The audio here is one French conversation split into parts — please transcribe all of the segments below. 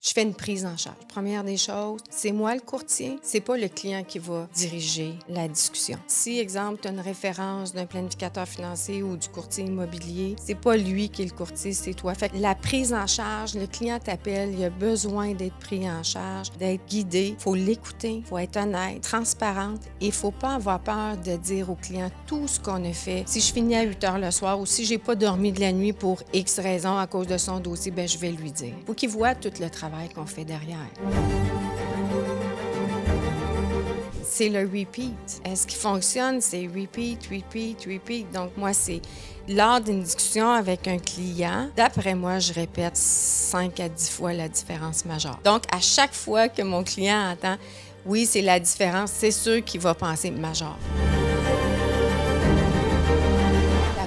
Je fais une prise en charge. Première des choses, c'est moi le courtier, c'est pas le client qui va diriger la discussion. Si, exemple, tu as une référence d'un planificateur financier ou du courtier immobilier, c'est pas lui qui est le courtier, c'est toi. Fait que la prise en charge, le client t'appelle, il a besoin d'être pris en charge, d'être guidé, il faut l'écouter, il faut être honnête, transparente et il faut pas avoir peur de dire au client tout ce qu'on a fait. Si je finis à 8 heures le soir ou si j'ai pas dormi de la nuit pour X raison à cause de son dossier, ben je vais lui dire. Faut qu'il voit tout le travail qu'on fait derrière. C'est le repeat. Ce qui fonctionne, c'est repeat, repeat, repeat. Donc, moi, c'est lors d'une discussion avec un client, d'après moi, je répète 5 à 10 fois la différence majeure. Donc, à chaque fois que mon client entend « oui, c'est la différence », c'est sûr qu'il va penser « majeur ».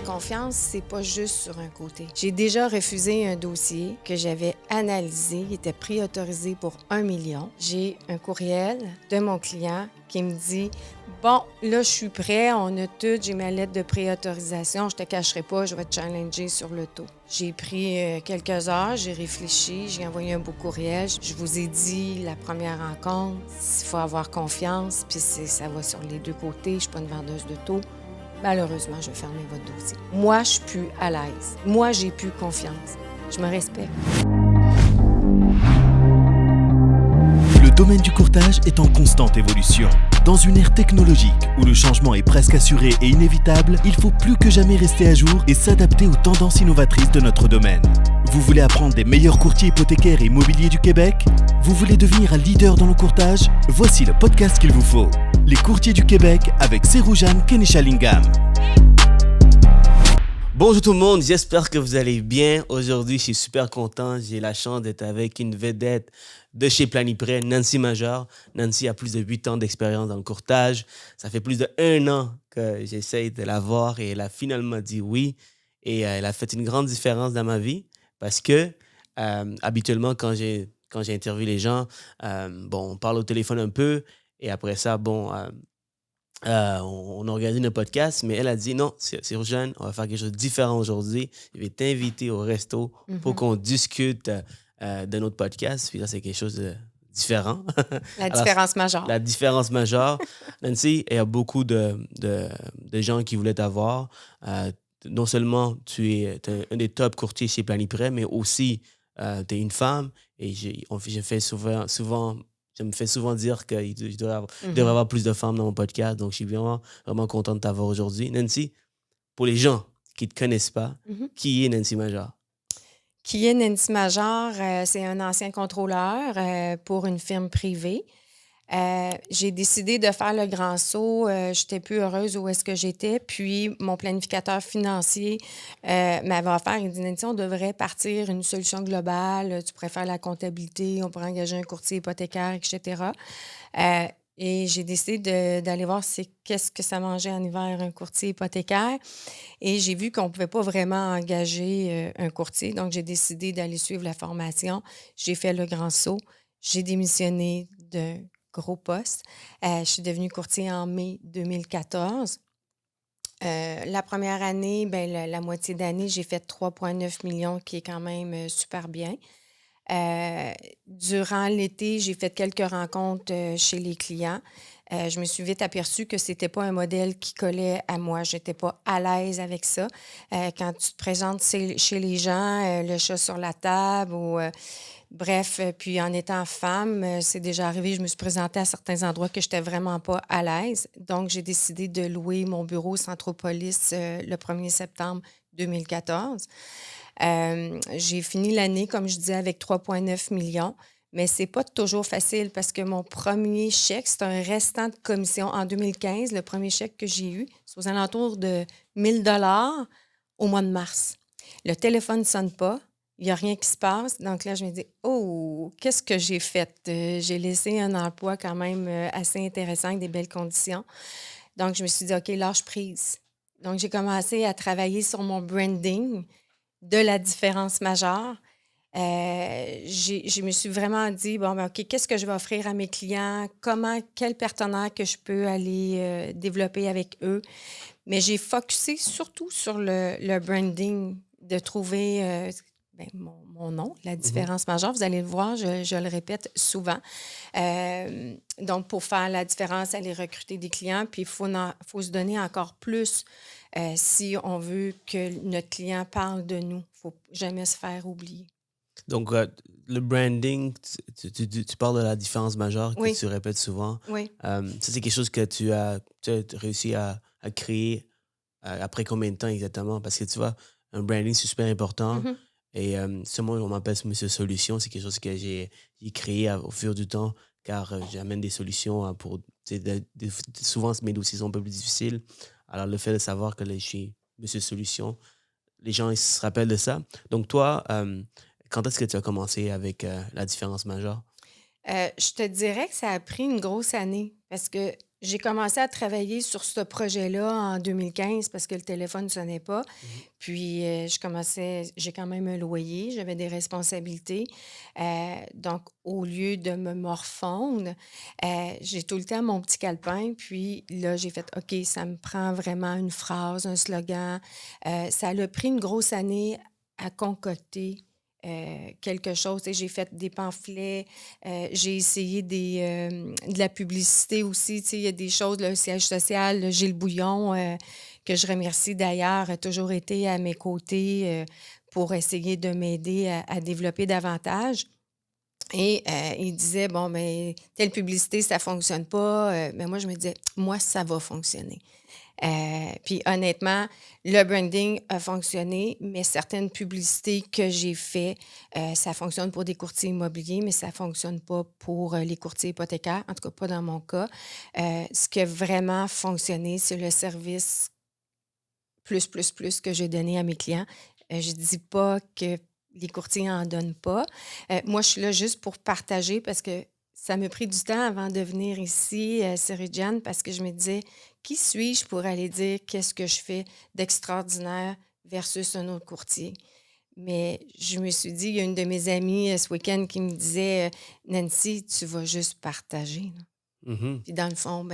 Confiance, c'est pas juste sur un côté. J'ai déjà refusé un dossier que j'avais analysé, il était préautorisé pour 1 million. J'ai un courriel de mon client qui me dit « Bon, là, je suis prêt, on a tout, j'ai ma lettre de préautorisation, je te cacherai pas, je vais te challenger sur le taux. » J'ai pris quelques heures, j'ai réfléchi, j'ai envoyé un beau courriel. Je vous ai dit, la première rencontre, il faut avoir confiance, puis ça va sur les deux côtés, je suis pas une vendeuse de taux. Malheureusement, je vais fermer votre dossier. Moi, je suis plus à l'aise. Moi, j'ai plus confiance. Je me respecte. Le domaine du courtage est en constante évolution. Dans une ère technologique où le changement est presque assuré et inévitable, il faut plus que jamais rester à jour et s'adapter aux tendances innovatrices de notre domaine. Vous voulez apprendre des meilleurs courtiers hypothécaires et immobiliers du Québec? Vous voulez devenir un leader dans le courtage? Voici le podcast qu'il vous faut. Les courtiers du Québec avec Seroujane Kenishalingam. Bonjour tout le monde, j'espère que vous allez bien. Aujourd'hui, je suis super content. J'ai la chance d'être avec une vedette de chez Planiprêt, Nancy Major. Nancy a plus de 8 ans d'expérience dans le courtage. Ça fait plus de 1 an que j'essaye de la voir et elle a finalement dit oui. Et elle a fait une grande différence dans ma vie parce que habituellement, quand j'ai interviewé les gens, on parle au téléphone un peu et après ça, on organise un podcast, mais elle a dit non, c'est jeune, on va faire quelque chose de différent aujourd'hui. Je vais t'inviter au resto pour qu'on discute de notre podcast. Puis là, c'est quelque chose de différent. La Alors, différence majeure. La différence majeure. Nancy, il y a beaucoup de gens qui voulaient t'avoir. Non seulement tu es un des top courtiers chez Planiprêt, mais aussi tu es une femme. Et je me fais souvent dire qu'il devrait y avoir plus de femmes dans mon podcast. Donc, je suis vraiment, vraiment content de t'avoir aujourd'hui. Nancy, pour les gens qui ne te connaissent pas, qui est Nancy Major? Qui est Nancy Major? C'est un ancien contrôleur pour une firme privée. J'ai décidé de faire le grand saut. J'étais plus heureuse où est-ce que j'étais. Puis, mon planificateur financier m'avait offert, il dit, Nancy, on devrait partir une solution globale. Tu pourrais faire la comptabilité, on pourrait engager un courtier hypothécaire, etc. Et j'ai décidé d'aller voir qu'est-ce que ça mangeait en hiver, un courtier hypothécaire. Et j'ai vu qu'on ne pouvait pas vraiment engager un courtier. Donc, j'ai décidé d'aller suivre la formation. J'ai fait le grand saut. J'ai démissionné de gros poste. Je suis devenue courtier en mai 2014. La première année, la moitié d'année, j'ai fait 3,9 millions, qui est quand même super bien. Durant l'été, j'ai fait quelques rencontres chez les clients. Je me suis vite aperçue que c'était pas un modèle qui collait à moi. J'étais pas à l'aise avec ça. Quand tu te présentes chez les gens, le chat sur la table ou... Bref, puis en étant femme, c'est déjà arrivé, je me suis présentée à certains endroits que je n'étais vraiment pas à l'aise. Donc, j'ai décidé de louer mon bureau Centropolis le 1er septembre 2014. J'ai fini l'année, comme je disais, avec 3,9 millions, mais c'est pas toujours facile parce que mon premier chèque, c'est un restant de commission en 2015. Le premier chèque que j'ai eu, c'est aux alentours de 1 000 $ au mois de mars. Le téléphone ne sonne pas. Il n'y a rien qui se passe. Donc là, je me dis, oh, qu'est-ce que j'ai fait? J'ai laissé un emploi quand même assez intéressant avec des belles conditions. Donc, je me suis dit, OK, lâche prise. Donc, j'ai commencé à travailler sur mon branding de la différence majeure. Je me suis vraiment dit, OK, qu'est-ce que je vais offrir à mes clients? Quel partenaire que je peux aller développer avec eux? Mais j'ai focusé surtout sur le branding, de trouver mon nom, la différence majeure. Vous allez le voir, je le répète souvent. Donc, pour faire la différence, aller recruter des clients, puis il faut se donner encore plus si on veut que notre client parle de nous. Il ne faut jamais se faire oublier. Donc, le branding, tu parles de la différence majeure que Oui. tu répètes souvent. Oui. Ça, c'est quelque chose que tu as réussi à créer après combien de temps exactement? Parce que tu vois, un branding, c'est super important. Mhm. Et moi, on m'appelle Monsieur Solution. C'est quelque chose que j'ai créé au fur du temps, car j'amène des solutions pour... souvent, mes dossiers sont un peu plus difficiles. Alors, le fait de savoir que je suis Monsieur Solution, les gens ils se rappellent de ça. Donc, toi, quand est-ce que tu as commencé avec la différence majeure? Je te dirais que ça a pris une grosse année parce que j'ai commencé à travailler sur ce projet-là en 2015 parce que le téléphone ne sonnait pas. Puis, j'ai quand même un loyer, j'avais des responsabilités. Donc, au lieu de me morfondre, j'ai tout le temps mon petit calepin. Puis là, j'ai fait, OK, ça me prend vraiment une phrase, un slogan. Ça a pris une grosse année à concocter quelque chose. Tu sais, j'ai fait des pamphlets, j'ai essayé de la publicité aussi. Tu sais, il y a des choses, le siège social, le Gilles Bouillon, que je remercie d'ailleurs, a toujours été à mes côtés pour essayer de m'aider à développer davantage. Et il disait, bon, mais telle publicité, ça ne fonctionne pas. Mais moi, je me disais, moi, ça va fonctionner. Puis honnêtement, le branding a fonctionné, mais certaines publicités que j'ai faites, ça fonctionne pour des courtiers immobiliers, mais ça ne fonctionne pas pour les courtiers hypothécaires, en tout cas pas dans mon cas. Ce qui a vraiment fonctionné, c'est le service plus que j'ai donné à mes clients. Je ne dis pas que les courtiers n'en donnent pas. Moi, je suis là juste pour partager parce que ça m'a pris du temps avant de venir ici, Ceridiane, parce que je me disais, qui suis-je pour aller dire qu'est-ce que je fais d'extraordinaire versus un autre courtier? Mais je me suis dit, il y a une de mes amies ce week-end qui me disait, Nancy, tu vas juste partager. Là. Mhm. Puis dans le fond,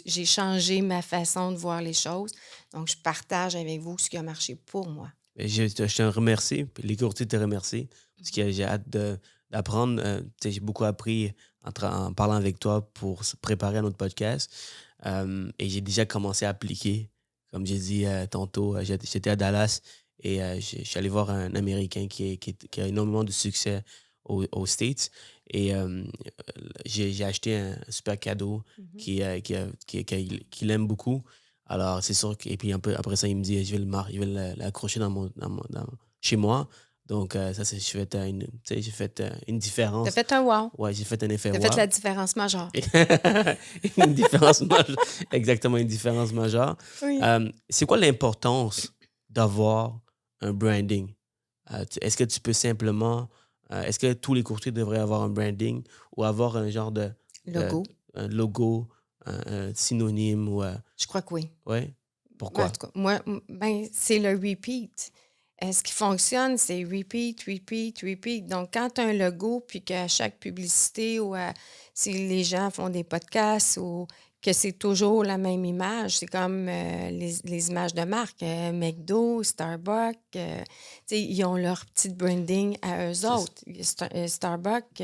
j'ai changé ma façon de voir les choses. Donc, je partage avec vous ce qui a marché pour moi. Et je te remercie, puis les courtiers te remercient, parce que j'ai hâte d'apprendre. J'ai beaucoup appris en parlant avec toi pour se préparer à notre podcast. Et j'ai déjà commencé à appliquer. Comme j'ai dit tantôt, j'étais à Dallas et je suis allé voir un Américain qui a énormément de succès aux States. Et j'ai acheté un super cadeau qu'il aime beaucoup. Alors, c'est sûr que... Et puis, après ça, il me dit, je vais l'accrocher chez moi. Donc, ça, j'ai fait une différence. T'as fait un wow. Ouais, j'ai fait un effet T'as wow. fait la différence majeure. Une différence majeure. Exactement, une différence majeure. Oui. C'est quoi l'importance d'avoir un branding? Est-ce que tu peux simplement... est-ce que tous les courtiers devraient avoir un branding ou avoir un genre de... Logo. Un logo, un synonyme ou... Je crois que oui. Oui? Pourquoi? En tout cas, moi, c'est le repeat. Ce qui fonctionne, c'est repeat. Donc, quand tu as un logo, puis qu'à chaque publicité ou si les gens font des podcasts ou que c'est toujours la même image, c'est comme les images de marque, McDo, Starbucks, ils ont leur petite branding à eux autres. Starbucks,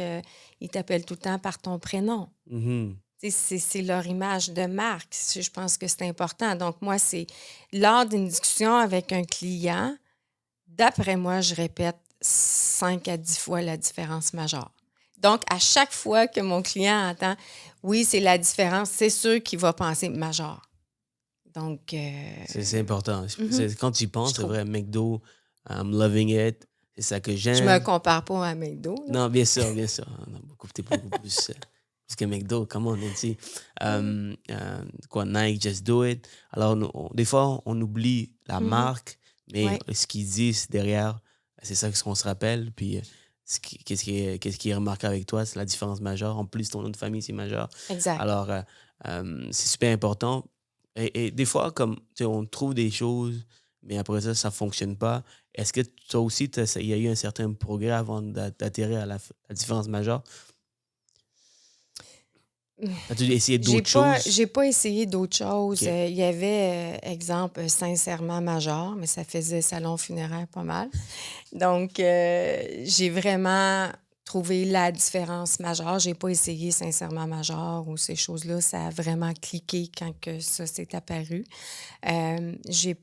ils t'appellent tout le temps par ton prénom. Mm-hmm. C'est leur image de marque. Je pense que c'est important. Donc, moi, c'est lors d'une discussion avec un client, d'après moi, je répète 5 à 10 fois la différence majeure. Donc, à chaque fois que mon client entend « oui, c'est la différence », c'est sûr qu'il va penser « majeur ». Donc... C'est important. Mm-hmm. Quand tu y penses, c'est vrai, McDo, I'm loving it, c'est ça que j'aime. Je me compare pas à McDo. Là. Non, bien sûr. On a t'es beaucoup plus que McDo, come on, Nancy. Nike, Just Do It. Alors, des fois, on oublie la marque, mais ce qu'ils disent derrière, c'est ça qu'on se rappelle. Puis, qu'est-ce qui est remarquable avec toi, c'est la différence majeure. En plus, ton nom de famille, c'est majeur. Exact. Alors, c'est super important. Et des fois, comme on trouve des choses, mais après ça ne fonctionne pas. Est-ce que toi aussi, il y a eu un certain progrès avant d'atterrir à la différence majeure? As-tu essayé d'autres choses? J'ai pas essayé d'autres choses. OK. Il y avait, exemple, sincèrement major, mais ça faisait salon funéraire pas mal. Donc, j'ai vraiment trouvé la différence majeure. J'ai pas essayé sincèrement major ou ces choses-là. Ça a vraiment cliqué quand que ça s'est apparu. J'ai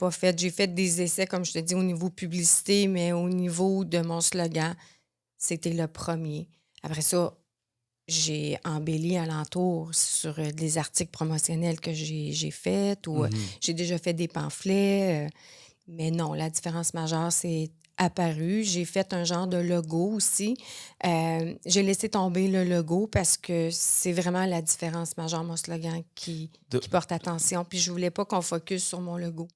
fait des essais, comme je te dis, au niveau publicité, mais au niveau de mon slogan, c'était le premier. Après ça, j'ai embelli alentour sur des articles promotionnels que j'ai faits ou Mhm. j'ai déjà fait des pamphlets. Mais non, la différence majeure, c'est apparu. J'ai fait un genre de logo aussi. J'ai laissé tomber le logo parce que c'est vraiment la différence majeure, mon slogan, De- qui porte attention. Puis je voulais pas qu'on focus sur mon logo.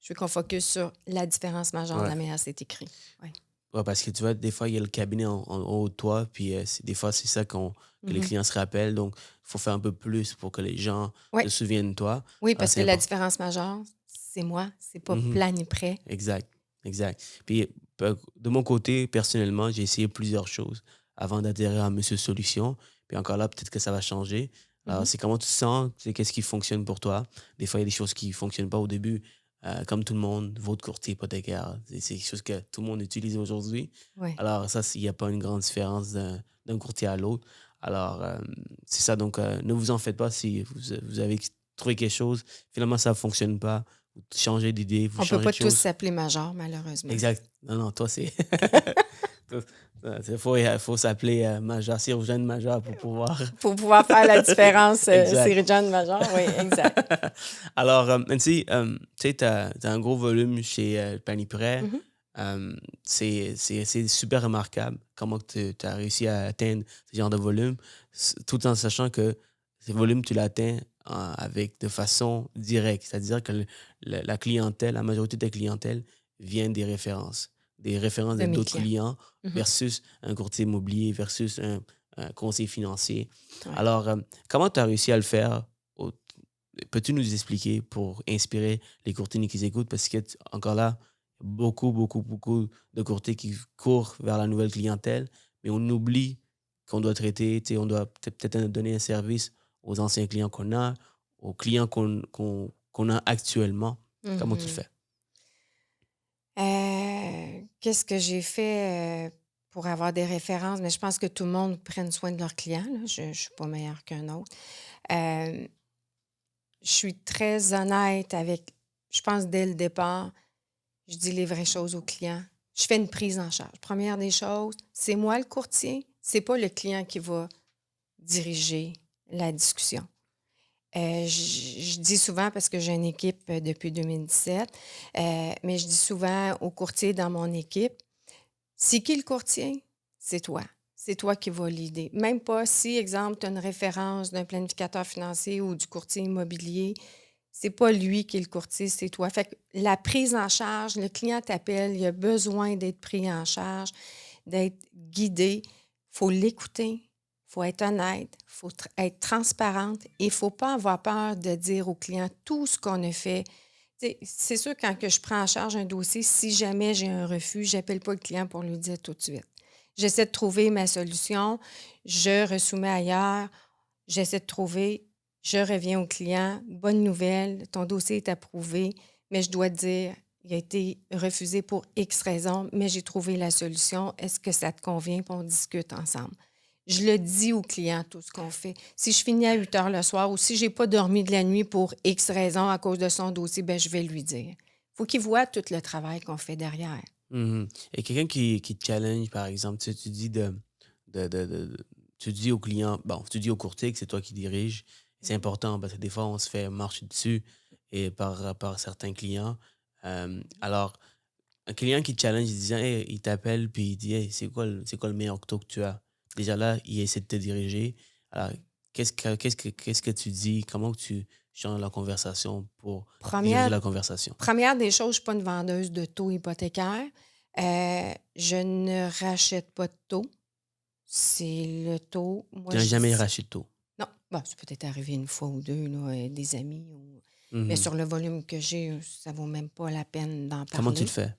Je veux qu'on focus sur la différence majeure de Ouais. la manière c'est écrit. Ouais. Ouais, parce que tu vois, des fois, il y a le cabinet en haut de toi, puis des fois, c'est ça que les Mhm. clients se rappellent. Donc, il faut faire un peu plus pour que les gens Ouais. se souviennent de toi. Oui, Ah, parce que c'est la important. différence majeure, c'est moi. C'est pas Mhm. Planiprès. Exact, exact. Puis, de mon côté, personnellement, j'ai essayé plusieurs choses avant d'adhérer à Monsieur Solution. Puis encore là, peut-être que ça va changer. Alors, Mhm. c'est comment tu te sens, tu sais, qu'est-ce qui fonctionne pour toi. Des fois, il y a des choses qui ne fonctionnent pas au début. Comme tout le monde, votre courtier hypothécaire, c'est quelque chose que tout le monde utilise aujourd'hui. Ouais. Alors, ça, il n'y a pas une grande différence d'un courtier à l'autre. Alors, c'est ça. Donc, ne vous en faites pas si vous avez trouvé quelque chose. Finalement, ça ne fonctionne pas. Vous changez d'idée, vous On peut changez pas de tous choses. s'appeler major, malheureusement. Exact. Non, non, toi, c'est. Il faut s'appeler major, chirurgien major pour pouvoir. Pour pouvoir faire la différence, Exact. c'est John Major, oui, exact. Alors, Nancy, tu sais, tu as un gros volume chez Planiprêt. Mhm. C'est super remarquable comment tu as réussi à atteindre ce genre de volume, tout en sachant que ces volumes, tu l'atteins avec de façon directe. C'est-à-dire que la clientèle, la majorité de ta clientèle vient des références De mes d'autres clients. clients Mhm. versus un courtier immobilier, versus un conseiller financier. Ouais. Alors, comment tu as réussi à le faire? au- Peux-tu nous expliquer pour inspirer les courtiers qui écoutent? Parce que, encore là, beaucoup, beaucoup, beaucoup de courtiers qui courent vers la nouvelle clientèle, mais on oublie qu'on doit traiter, tu sais, on doit peut-être donner un service aux anciens clients qu'on a, aux clients qu'on a actuellement. Comment tu le Mhm. fais? Qu'est-ce que j'ai fait pour avoir des références? Mais je pense que tout le monde prenne soin de leurs clients, là. Je ne suis pas meilleure qu'un autre. Euh, je suis très honnête avec, je pense dès le départ, je dis les vraies choses aux clients. Je fais une prise en charge. Première des choses, c'est moi le courtier, c'est pas le client qui va diriger la discussion. Je dis souvent, parce que j'ai une équipe depuis 2017, mais je dis souvent aux courtiers dans mon équipe, c'est qui le courtier? C'est toi. C'est toi qui vas l'aider. Même pas si, exemple, tu as une référence d'un planificateur financier ou du courtier immobilier, c'est pas lui qui est le courtier, c'est toi. Fait que la prise en charge, le client t'appelle, il a besoin d'être pris en charge, d'être guidé. Il faut l'écouter, il faut être honnête, il faut être transparente et il ne faut pas avoir peur de dire au client tout ce qu'on a fait. C'est sûr, quand que je prends en charge un dossier, si jamais j'ai un refus, je n'appelle pas le client pour lui dire tout de suite. J'essaie de trouver ma solution, je resoumets ailleurs, j'essaie de trouver, je reviens au client, bonne nouvelle, ton dossier est approuvé, mais je dois te dire, il a été refusé pour X raisons, mais j'ai trouvé la solution. Est-ce que ça te convient? Puis on discute ensemble. Je le dis au client, tout ce qu'on fait. Si je finis à 8 heures le soir ou si je n'ai pas dormi de la nuit pour X raisons à cause de son dossier, ben, je vais lui dire. Il faut qu'il voit tout le travail qu'on fait derrière. Mhm. Et quelqu'un qui te challenge, par exemple, tu sais, tu dis tu dis au client, bon, tu dis au courtier que c'est toi qui dirige. C'est important parce que des fois, on se fait marcher dessus et par certains clients. Alors, un client qui te challenge, il dit, hey, il t'appelle puis il dit, hey, c'est quoi le meilleur taux que tu as? Déjà là, il essaie de te diriger. Alors, qu'est-ce que tu dis? Comment que tu changes la conversation pour diriger Première, la conversation? première des choses, je ne suis pas une vendeuse de taux hypothécaires. Je ne rachète pas de taux. C'est le taux. Moi, Tu n'as je jamais dis. racheté de taux. Non, bon, c'est peut-être arrivé une fois ou deux, là, des amis. Mais Mhm. sur le volume que j'ai, ça vaut même pas la peine d'en Comment tu le parler. fais?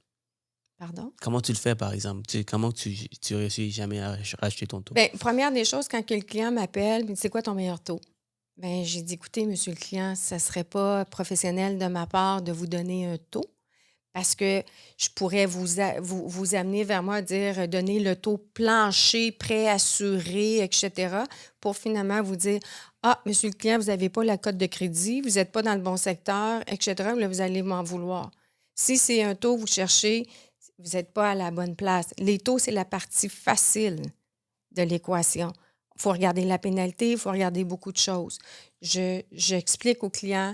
Pardon? Comment tu le fais, par exemple? Comment tu réussis jamais à racheter ton taux? Bien, première des choses, quand que le client m'appelle, il me dit, c'est quoi ton meilleur taux? Ben, j'ai dit, écoutez, monsieur le client, ça ne serait pas professionnel de ma part de vous donner un taux parce que je pourrais vous amener vers moi à dire, donner le taux plancher, préassuré, etc., pour finalement vous dire, ah, monsieur le client, vous n'avez pas la cote de crédit, vous n'êtes pas dans le bon secteur, etc., là, vous allez m'en vouloir. Si c'est un taux, vous cherchez, vous n'êtes pas à la bonne place. Les taux, c'est la partie facile de l'équation. Il faut regarder la pénalité, il faut regarder beaucoup de choses. J'explique au client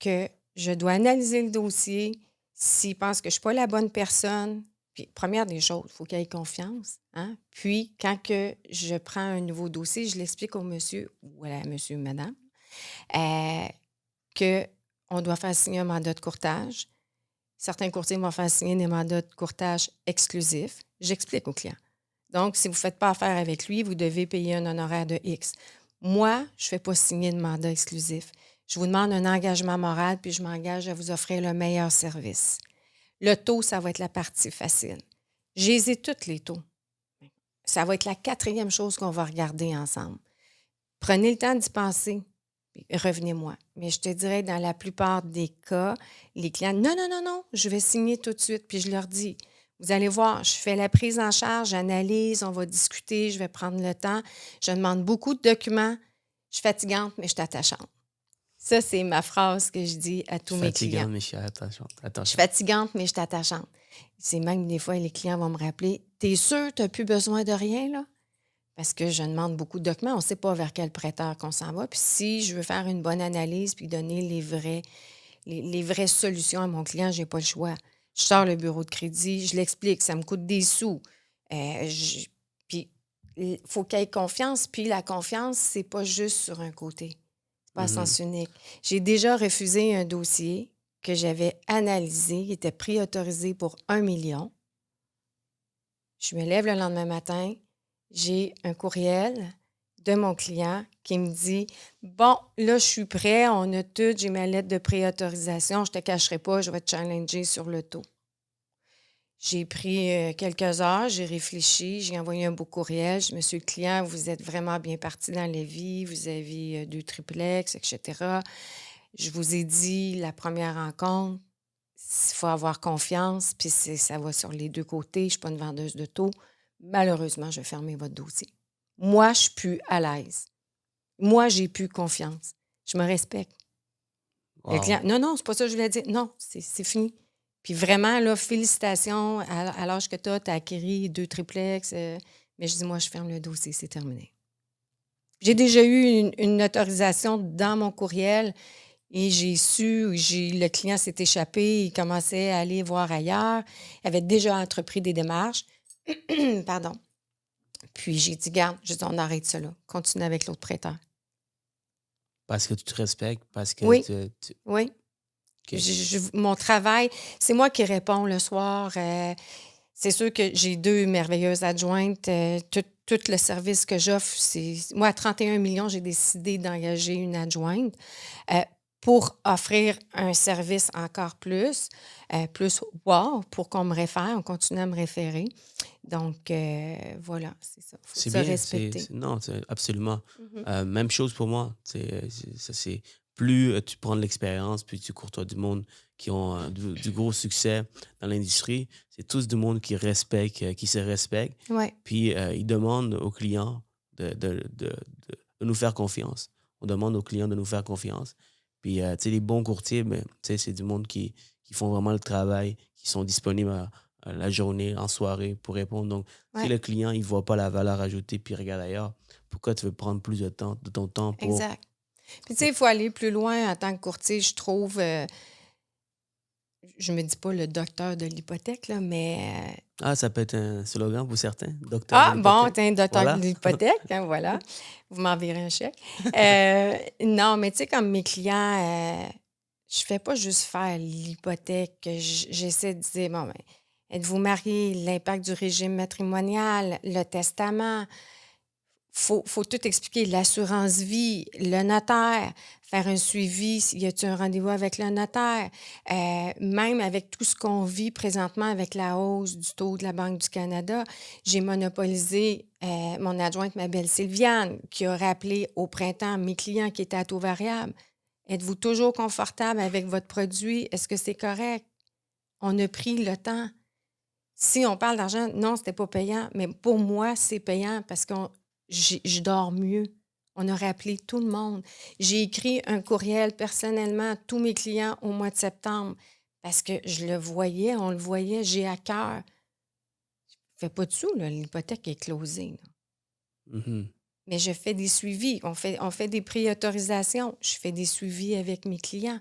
que je dois analyser le dossier. S'il pense que je ne suis pas la bonne personne, puis première des choses, il faut qu'il ait confiance. Hein? Puis, quand que je prends un nouveau dossier, je l'explique au monsieur ou à la monsieur, madame, euh, qu'on doit faire signer un mandat de courtage. Certains courtiers vont faire signer des mandats de courtage exclusifs. J'explique au client. Donc, si vous ne faites pas affaire avec lui, vous devez payer un honoraire de X. Moi, je ne fais pas signer de mandat exclusif. Je vous demande un engagement moral, puis je m'engage à vous offrir le meilleur service. Le taux, ça va être la partie facile. J'ai toutes les taux. Ça va être la 4e chose qu'on va regarder ensemble. Prenez le temps d'y penser, puis revenez-moi. Mais je te dirais, dans la plupart des cas, les clients, non, non, non, non, je vais signer tout de suite. Puis je leur dis, vous allez voir, je fais la prise en charge, j'analyse, on va discuter, je vais prendre le temps. Je demande beaucoup de documents. Je suis fatigante, mais je suis attachante. Ça, c'est ma phrase que je dis à tous mes clients. Fatigante, mais je suis attachante. Je suis fatigante, mais je suis attachante. C'est même des fois, les clients vont me rappeler, t'es sûr, tu n'as plus besoin de rien, là? Parce que je demande beaucoup de documents. On ne sait pas vers quel prêteur qu'on s'en va. Puis si je veux faire une bonne analyse puis donner les vraies solutions à mon client, je n'ai pas le choix. Je sors le bureau de crédit, je l'explique, ça me coûte des sous. Puis il faut qu'il y ait confiance. Puis la confiance, c'est pas juste sur un côté. C'est pas à sens unique. J'ai déjà refusé un dossier que j'avais analysé, qui était préautorisé pour 1 million. Je me lève le lendemain matin, j'ai un courriel de mon client qui me dit « Bon, là, je suis prêt, on a tout, j'ai ma lettre de préautorisation, je ne te cacherai pas, je vais te challenger sur le taux. » J'ai pris quelques heures, j'ai réfléchi, j'ai envoyé un beau courriel. « Monsieur le client, vous êtes vraiment bien parti dans la vie, vous avez 2 triplex, etc. Je vous ai dit, la première rencontre, il faut avoir confiance, puis ça va sur les 2 côtés. Je ne suis pas une vendeuse de taux. Malheureusement, je vais fermer votre dossier. Moi, je ne suis plus à l'aise. Moi, j'ai plus confiance. Je me respecte. Wow. Le client, non, non, c'est pas ça que je voulais dire. Non, c'est fini. Puis vraiment, là, félicitations. À l'âge que tu as acquis 2 triplex. Mais je dis, moi, je ferme le dossier, c'est terminé. J'ai déjà eu une autorisation dans mon courriel. Et j'ai su, le client s'est échappé, il commençait à aller voir ailleurs. Il avait déjà entrepris des démarches. Pardon. Puis j'ai dit, garde, on arrête ça là. Continue avec l'autre prêteur. Parce que tu te respectes, parce que Oui. tu... Oui. Okay. Mon travail, c'est moi qui réponds le soir. C'est sûr que j'ai 2 merveilleuses adjointes. Tout le service que j'offre, c'est... Moi, à 31 millions, j'ai décidé d'engager une adjointe. Pour offrir un service encore plus wow, pour qu'on me réfère, on continue à me référer. Donc, voilà, c'est ça. Il faut se respecter. Non, absolument. Même chose pour moi. C'est plus tu prends de l'expérience, plus tu côtoies du monde qui ont du gros succès dans l'industrie. C'est tous du monde qui respecte, qui se respecte. Ouais. Puis, ils demandent aux clients de nous faire confiance. On demande aux clients de nous faire confiance. Puis, tu sais, les bons courtiers, ben, c'est du monde qui font vraiment le travail, qui sont disponibles à la journée, en soirée, pour répondre. Donc, si le client, il ne voit pas la valeur ajoutée puis il regarde ailleurs, pourquoi tu veux prendre plus de ton temps pour... Exact. Puis, tu sais, il faut aller plus loin en tant que courtier, je trouve. Je me dis pas le docteur de l'hypothèque, là, mais... ça peut être un slogan pour certains, docteur de l'hypothèque. Bon, t'es un docteur de l'hypothèque, hein, voilà. Vous m'enverrez un chèque. Non, mais tu sais, comme mes clients, je fais pas juste faire l'hypothèque. J'essaie de dire, bon, ben, êtes-vous marié? L'impact du régime matrimonial, le testament. faut tout expliquer. L'assurance vie, le notaire, faire un suivi, y a-t-il un rendez-vous avec le notaire? Même avec tout ce qu'on vit présentement avec la hausse du taux de la Banque du Canada, j'ai monopolisé mon adjointe, ma belle Sylviane, qui a rappelé au printemps mes clients qui étaient à taux variable. Êtes-vous toujours confortable avec votre produit? Est-ce que c'est correct? On a pris le temps. Si on parle d'argent, non, c'était pas payant, mais pour moi, c'est payant parce que je dors mieux. On a rappelé tout le monde. J'ai écrit un courriel personnellement à tous mes clients au mois de septembre parce que je le voyais, on le voyait, j'ai à cœur. Je fais pas de sous, là, l'hypothèque est closée, là. Mhm. Mais je fais des suivis. On fait des préautorisations. Je fais des suivis avec mes clients.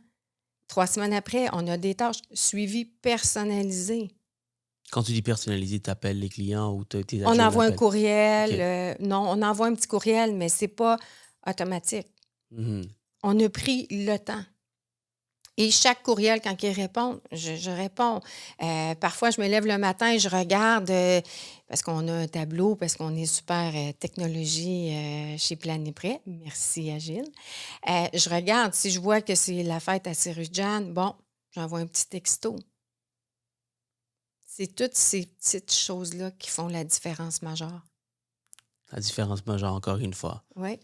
3 semaines après, on a des tâches. Suivi personnalisé. Quand tu dis personnalisé, tu appelles les clients ou tes On adjoints envoie un l'appellent? courriel. OK. Non, on envoie un petit courriel, mais c'est pas automatique. Mhm. On a pris le temps. Et chaque courriel, quand ils répondent, je réponds. Parfois, je me lève le matin et je regarde, parce qu'on a un tableau, parce qu'on est super technologie chez Planiprêt. Merci, Agile. Je regarde, si je vois que c'est la fête à Cyrus-Jeanne, bon, j'envoie un petit texto. C'est toutes ces petites choses-là qui font la différence majeure. La différence majeure, encore une fois. Oui.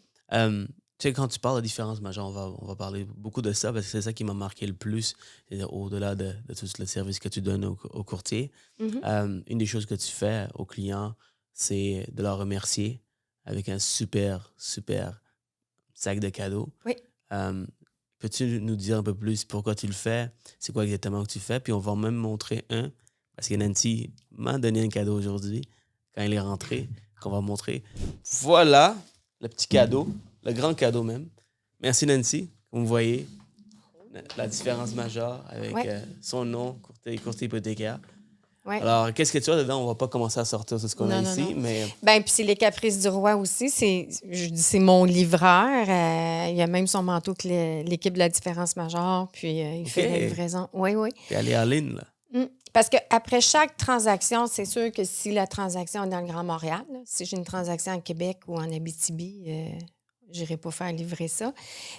Tu sais, quand tu parles de différence majeure, on va parler beaucoup de ça parce que c'est ça qui m'a marqué le plus, c'est-à-dire au-delà de tout le service que tu donnes au courtier. Mhm. Une des choses que tu fais aux clients, c'est de leur remercier avec un super, super sac de cadeaux. Oui. Euh, Peux-tu nous dire un peu plus pourquoi tu le fais? C'est quoi exactement que tu fais? Puis on va même montrer un, parce que Nancy m'a donné un cadeau aujourd'hui, quand il est rentré, qu'on va montrer. Voilà le petit cadeau, le grand cadeau même. Merci Nancy. Comme vous voyez, la différence majeure avec Oui. son nom, courtier hypothécaire. Oui. Alors, qu'est-ce que tu as dedans? On va pas commencer à sortir tout ce qu'on a Non, non, ici, non. mais Ben, puis c'est les caprices du roi aussi. C'est mon livreur. Il y a même son manteau que l'équipe de la différence majeure. Puis il fait la OK. livraison. Oui, oui. T'es allé en ligne, là. Parce qu'après chaque transaction, c'est sûr que si la transaction est dans le Grand Montréal, là, si j'ai une transaction en Québec ou en Abitibi, je n'irai pas faire livrer ça.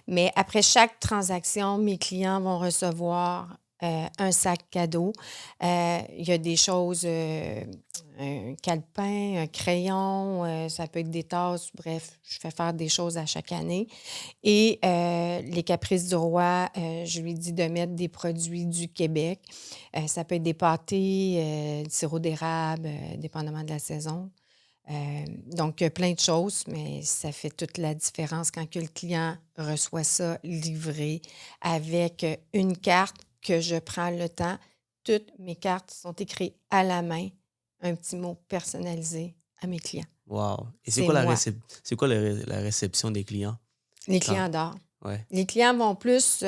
Mais après chaque transaction, mes clients vont recevoir un sac cadeau. Il y a des choses, un calepin, un crayon, ça peut être des tasses. Bref, je fais faire des choses à chaque année. Et les caprices du roi, je lui dis de mettre des produits du Québec. Ça peut être des pâtés, du sirop d'érable, dépendamment de la saison. Donc, plein de choses, mais ça fait toute la différence quand que le client reçoit ça livré avec une carte que je prends le temps. Toutes mes cartes sont écrites à la main, un petit mot personnalisé à mes clients. Wow. Et c'est C'est quoi moi. c'est quoi la réception des clients? Les Quand... clients adorent. Ouais. Les clients vont plus...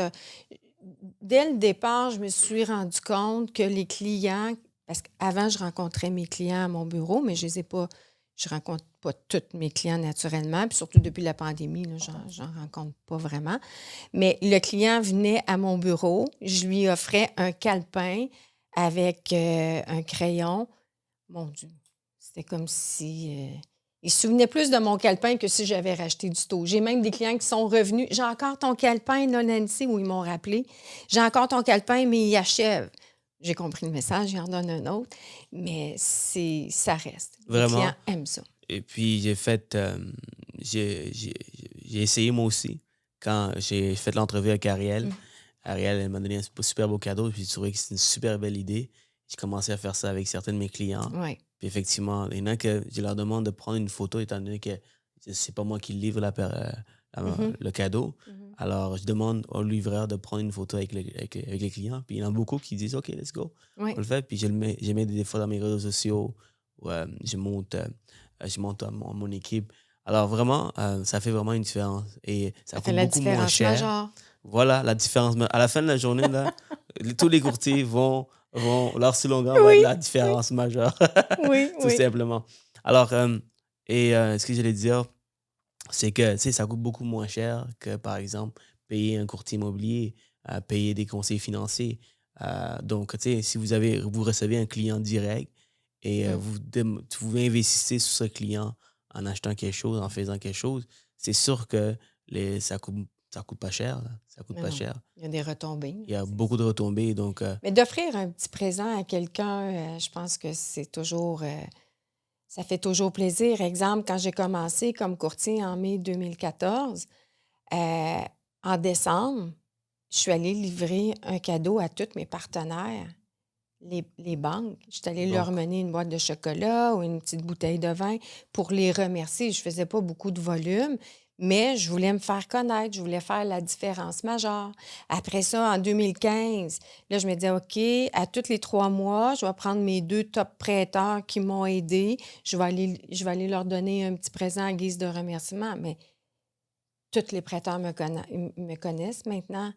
dès le départ, je me suis rendu compte que les clients... Parce qu'avant, je rencontrais mes clients à mon bureau, mais je rencontre pas tous mes clients naturellement. Puis surtout depuis la pandémie, là, j'en rencontre pas vraiment. Mais le client venait à mon bureau, je lui offrais un calepin avec un crayon. Mon Dieu, c'était comme si... il se souvenait plus de mon calepin que si j'avais racheté du taux. J'ai même des clients qui sont revenus. J'ai encore ton calepin, là, Nancy, où ils m'ont rappelé. J'ai encore ton calepin, mais il achève. J'ai compris le message, j'en donne un autre. Mais ça reste. Les Vraiment. clients aiment ça. Et puis, j'ai essayé moi aussi. Quand j'ai fait l'entrevue avec Ariel, Ariel, elle m'a donné un super beau cadeau. Puis, j'ai trouvé que c'était une super belle idée. J'ai commencé à faire ça avec certains de mes clients. Oui. Puis, effectivement, il y en a que je leur demande de prendre une photo, étant donné que c'est pas moi qui livre le cadeau. Alors, je demande au livreur de prendre une photo avec les clients. Puis, il y en a beaucoup qui disent, OK, let's go. Oui. On le fait. Puis, je mets des fois dans mes réseaux sociaux. Où, je monte à mon équipe. Alors, vraiment, ça fait vraiment une différence. Et ça Ça coûte fait la beaucoup moins différence cher. majeure. Voilà la différence. À la fin de la journée, là, tous les courtiers leur slogan va être la différence majeure. Oui, Tout simplement. Alors, ce que j'allais dire, c'est que ça coûte beaucoup moins cher que, par exemple, payer un courtier immobilier, payer des conseils financiers. Donc, si vous recevez un client direct et vous investissez sur ce client en achetant quelque chose, en faisant quelque chose, c'est sûr que ça coûte pas cher. Là. Ça coûte Mais pas non, cher. il y a des retombées, Il y a c'est beaucoup de retombées. Donc, mais d'offrir un petit présent à quelqu'un, je pense que c'est toujours, ça fait toujours plaisir. Exemple, quand j'ai commencé comme courtier en mai 2014, euh, en décembre, je suis allée livrer un cadeau à tous mes partenaires, les banques. Je suis allée leur donc, mener une boîte de chocolat ou une petite bouteille de vin pour les remercier. Je faisais pas beaucoup de volume, mais je voulais me faire connaître, je voulais faire la différence majeure. Après ça, en 2015, là, je me disais, OK, à tous les 3 mois, je vais prendre mes 2 top prêteurs qui m'ont aidé. Je vais aller leur donner un petit présent en guise de remerciement. Mais tous les prêteurs me connaissent maintenant.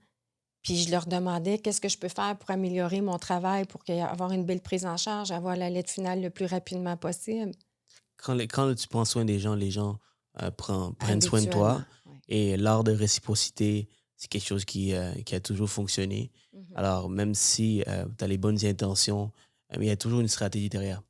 Puis je leur demandais qu'est-ce que je peux faire pour améliorer mon travail, pour avoir une belle prise en charge, avoir la lettre finale le plus rapidement possible, quand tu prends soin des gens, les gens prennent soin de habituellement. toi. Oui. Et l'art de réciprocité, c'est quelque chose qui a toujours fonctionné. Mhm. Alors, même si tu as les bonnes intentions, il y a toujours une stratégie derrière.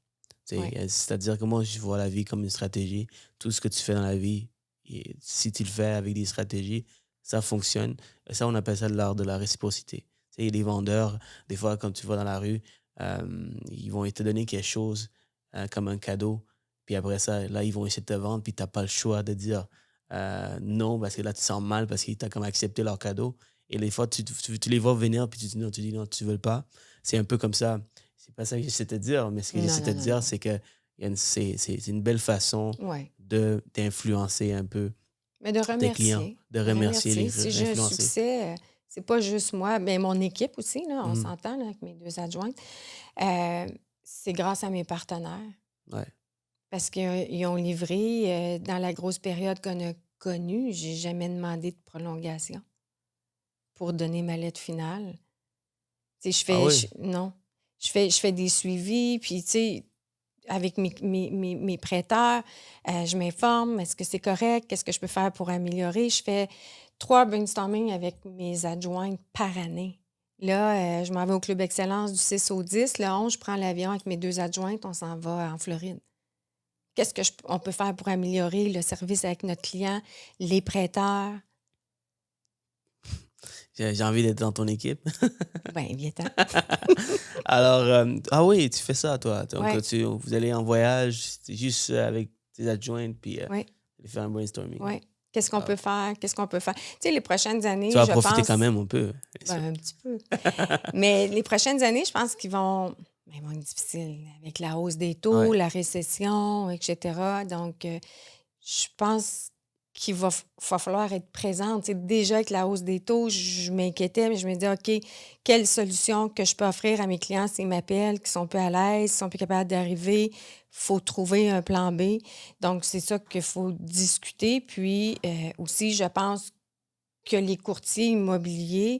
Oui. C'est-à-dire que moi, je vois la vie comme une stratégie. Tout ce que tu fais dans la vie, et si tu le fais avec des stratégies, ça fonctionne. Et ça, on appelle ça de l'art de la réciprocité. Tu sais, les vendeurs, des fois, quand tu vas dans la rue, ils vont te donner quelque chose comme un cadeau. Puis après ça, là, ils vont essayer de te vendre, puis tu n'as pas le choix de dire non, parce que là, tu te sens mal parce qu'ils t'ont comme accepté leur cadeau. Et des fois, tu les vois venir, puis tu dis non, tu veux pas. C'est un peu comme ça. C'est pas ça que j'essaie de te dire, mais ce que Non, j'essaie de non, te non, dire, non. c'est que c'est une belle façon Oui. d'influencer un peu Mais de tes clients, remercier. de De remercier, remercier. les Si j'ai un influencer. succès, c'est pas juste moi, mais mon équipe aussi, là, on Mhm. s'entend là, avec mes 2 adjointes. Euh, c'est grâce à mes partenaires. Ouais. Parce qu'ils ont livré dans la grosse période qu'on a connue. J'ai jamais demandé de prolongation pour donner ma lettre finale. Tu sais, Ah oui. non. Je fais des suivis, puis tu sais, avec mes prêteurs, je m'informe, est-ce que c'est correct, qu'est-ce que je peux faire pour améliorer. Je fais 3 brainstorming avec mes adjointes par année. Là, je m'en vais au Club Excellence du 6 au 10. Le 11, je prends l'avion avec mes 2 adjointes, on s'en va en Floride. Qu'est-ce qu'on peut faire pour améliorer le service avec notre client, les prêteurs? J'ai envie d'être dans ton équipe. Bien, viens-t'en. Alors, ah oui, tu fais ça, toi. Donc, Oui, vous allez en voyage, c'est juste avec tes adjoints, puis oui, vous allez faire un brainstorming. oui. Qu'est-ce qu'on Ah, peut faire? Qu'est-ce qu'on peut faire? Tu sais, les prochaines tu années, vas je profiter quand pense, même un peu, bien sûr. ben, un petit peu. Mais les prochaines années, je pense qu'ils vont être difficiles avec la hausse des taux, Ouais. la récession, etc. Donc, je pense qu'il va falloir être présente. Tu sais, déjà, avec la hausse des taux, je m'inquiétais, mais je me disais, OK, quelle solution que je peux offrir à mes clients s'ils m'appellent, qui sont peu à l'aise, qui sont plus capables d'arriver? Il faut trouver un plan B. Donc, c'est ça qu'il faut discuter. Puis, aussi, je pense que les courtiers immobiliers,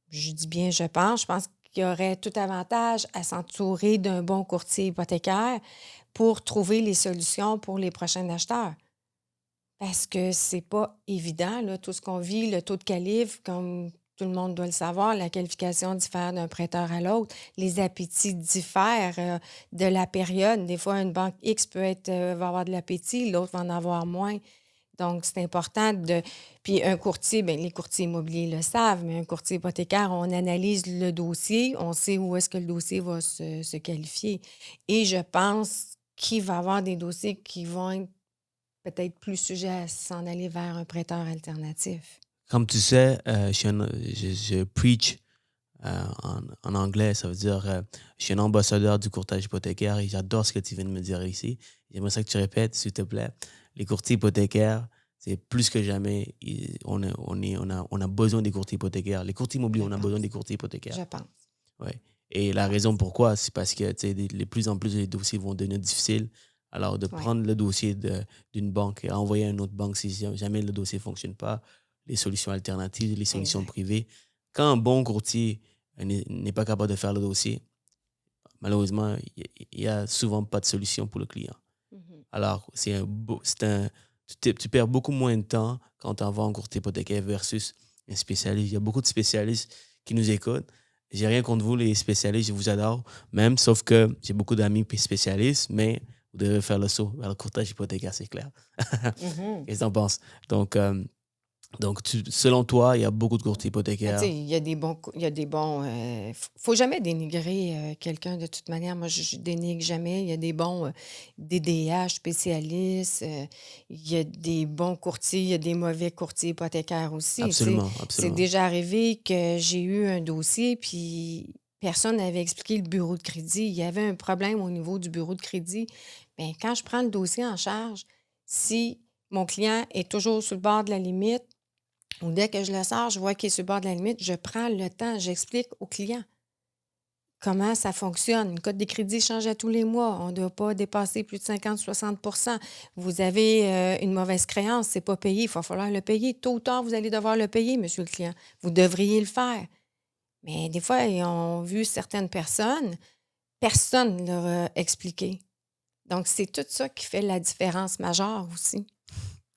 je dis bien je pense qu'il y aurait tout avantage à s'entourer d'un bon courtier hypothécaire pour trouver les solutions pour les prochains acheteurs. Parce que c'est pas évident, là, tout ce qu'on vit, le taux de calibre, comme tout le monde doit le savoir, la qualification diffère d'un prêteur à l'autre. Les appétits diffèrent de la période. Des fois, une banque X va avoir de l'appétit, l'autre va en avoir moins. Donc, c'est important de. Puis, un courtier, bien, les courtiers immobiliers le savent, mais un courtier hypothécaire, on analyse le dossier, on sait où est-ce que le dossier va se qualifier. Et je pense qu'il va y avoir des dossiers qui vont être peut-être plus sujets à s'en aller vers un prêteur alternatif. Comme tu sais, je preach en anglais, ça veut dire je suis un ambassadeur du courtage hypothécaire et j'adore ce que tu viens de me dire ici. J'aimerais ça que tu répètes, s'il te plaît. Les courtiers hypothécaires, c'est plus que jamais, on a besoin des courtiers hypothécaires. Les courtiers immobiliers, Je on a pense. besoin des courtiers hypothécaires. Je pense. Ouais. Et la raison pourquoi, c'est parce que tu sais, de plus en plus les dossiers vont devenir difficiles. Alors, de Oui. prendre le dossier d'une banque et envoyer à une autre banque si jamais le dossier ne fonctionne pas, les solutions alternatives, les solutions Exact. privées. Quand un bon courtier n'est pas capable de faire le dossier, malheureusement, il n'y a souvent pas de solution pour le client. Mhm. Alors, tu perds beaucoup moins de temps quand tu envoies un courtier hypothécaire versus un spécialiste. Il y a beaucoup de spécialistes qui nous écoutent. J'ai rien contre vous, les spécialistes, je vous adore, même, sauf que j'ai beaucoup d'amis spécialistes, mais vous devez faire le saut vers le courtage hypothécaire, c'est clair. Mhm. Qu'est-ce que t'en penses? Donc selon toi, il y a beaucoup de courtiers Tu hypothécaires. sais, il y a des bons, il y a des bons. Faut jamais dénigrer quelqu'un de toute manière. Moi, je dénigre jamais. Il y a des bons DDH spécialistes. Il y a des bons courtiers. Il y a des mauvais courtiers hypothécaires aussi. Tu sais. Absolument, C'est absolument. déjà arrivé que j'ai eu un dossier, puis personne n'avait expliqué le bureau de crédit. Il y avait un problème au niveau du bureau de crédit. Bien, quand je prends le dossier en charge, si mon client est toujours sur le bord de la limite, ou dès que je le sors, je vois qu'il est sur le bord de la limite, je prends le temps, j'explique au client comment ça fonctionne. Une cote de crédit change à tous les mois. On ne doit pas dépasser plus de 50-60. Vous avez une mauvaise créance, c'est pas payé, il va falloir le payer. Tôt ou tard, vous allez devoir le payer, monsieur le client. Vous devriez le faire. Mais des fois, ils ont vu certaines personnes, personne ne leur a expliqué. Donc, c'est tout ça qui fait la différence majeure aussi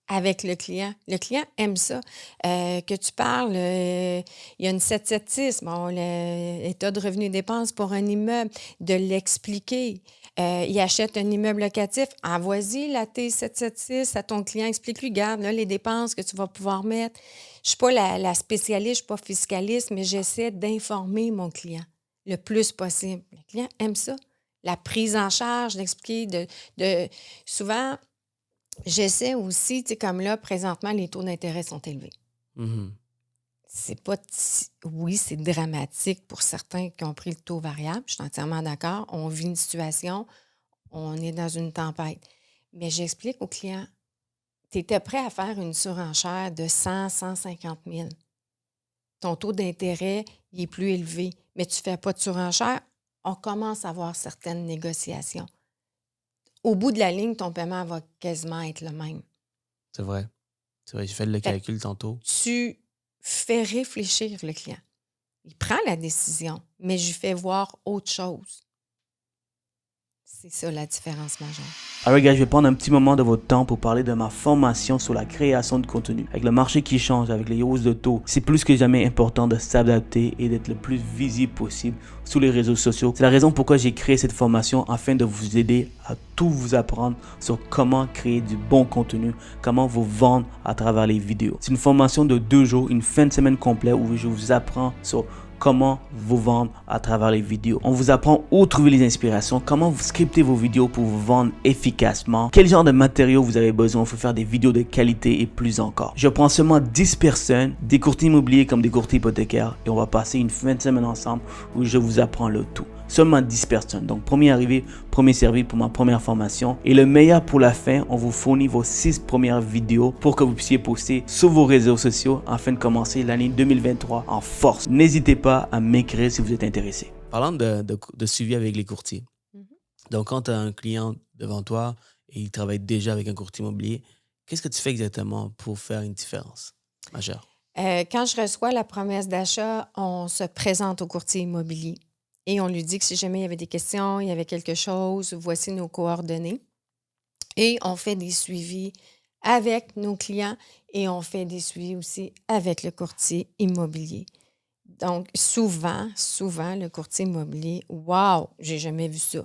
avec le client. Le client aime ça. Que tu parles, il y a une 776, bon, l'état de revenus et dépenses pour un immeuble, de l'expliquer. Il achète un immeuble locatif, envoie-y la T776 à ton client, explique-lui, garde là, les dépenses que tu vas pouvoir mettre. Je ne suis pas la spécialiste, je ne suis pas fiscaliste, mais j'essaie d'informer mon client le plus possible. Le client aime ça. La prise en charge, d'expliquer, souvent, j'essaie aussi, tu sais, comme là, présentement, les taux d'intérêt sont élevés. Mhm. C'est pas... Oui, c'est dramatique pour certains qui ont pris le taux variable. Je suis entièrement d'accord. On vit une situation, on est dans une tempête. Mais j'explique aux clients, tu étais prêt à faire une surenchère de 100-150 000. Ton taux d'intérêt, il est plus élevé, mais tu ne fais pas de surenchère. On commence à avoir certaines négociations. Au bout de la ligne, ton paiement va quasiment être le même. C'est vrai. C'est vrai, j'ai fait le Fait que calcul tantôt. tu fais réfléchir le client. Il prend la décision, mais je lui fais voir autre chose. C'est ça la différence majeure. Alors gars, je vais prendre un petit moment de votre temps pour parler de ma formation sur la création de contenu. Avec le marché qui change, avec les hausses de taux, c'est plus que jamais important de s'adapter et d'être le plus visible possible sur les réseaux sociaux. C'est la raison pourquoi j'ai créé cette formation afin de vous aider à tout vous apprendre sur comment créer du bon contenu, comment vous vendre à travers les vidéos. C'est une formation de 2 jours, une fin de semaine complète où je vous apprends sur comment vous vendre à travers les vidéos. On vous apprend où trouver les inspirations, comment vous scripter vos vidéos pour vous vendre efficacement, quel genre de matériaux vous avez besoin pour faire des vidéos de qualité et plus encore. Je prends seulement 10 personnes, des courtiers immobiliers comme des courtiers hypothécaires, et on va passer une fin de semaine ensemble où je vous apprends le tout. Seulement 10 personnes. Donc, premier arrivé, premier servi pour ma première formation. Et le meilleur pour la fin, on vous fournit vos 6 premières vidéos pour que vous puissiez poster sur vos réseaux sociaux afin de commencer l'année 2023 en force. N'hésitez pas à m'écrire si vous êtes intéressé. Parlant de suivi avec les courtiers. Mhm. Donc, quand tu as un client devant toi et il travaille déjà avec un courtier immobilier, qu'est-ce que tu fais exactement pour faire une différence majeure? Quand je reçois la promesse d'achat, on se présente au courtier immobilier et on lui dit que si jamais il y avait des questions, il y avait quelque chose, voici nos coordonnées. Et on fait des suivis avec nos clients et on fait des suivis aussi avec le courtier immobilier. Donc, souvent, le courtier immobilier, wow, j'ai jamais vu ça.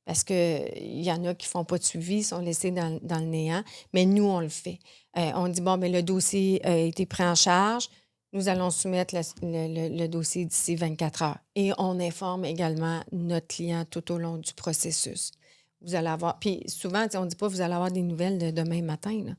Parce qu'il y en a qui ne font pas de suivi, ils sont laissés dans le néant, mais nous, on le fait. On dit, bon, mais le dossier a été pris en charge, nous allons soumettre le dossier d'ici 24 heures. Et on informe également notre client tout au long du processus. Vous allez avoir, puis souvent, on ne dit pas vous allez avoir des nouvelles de demain matin, là,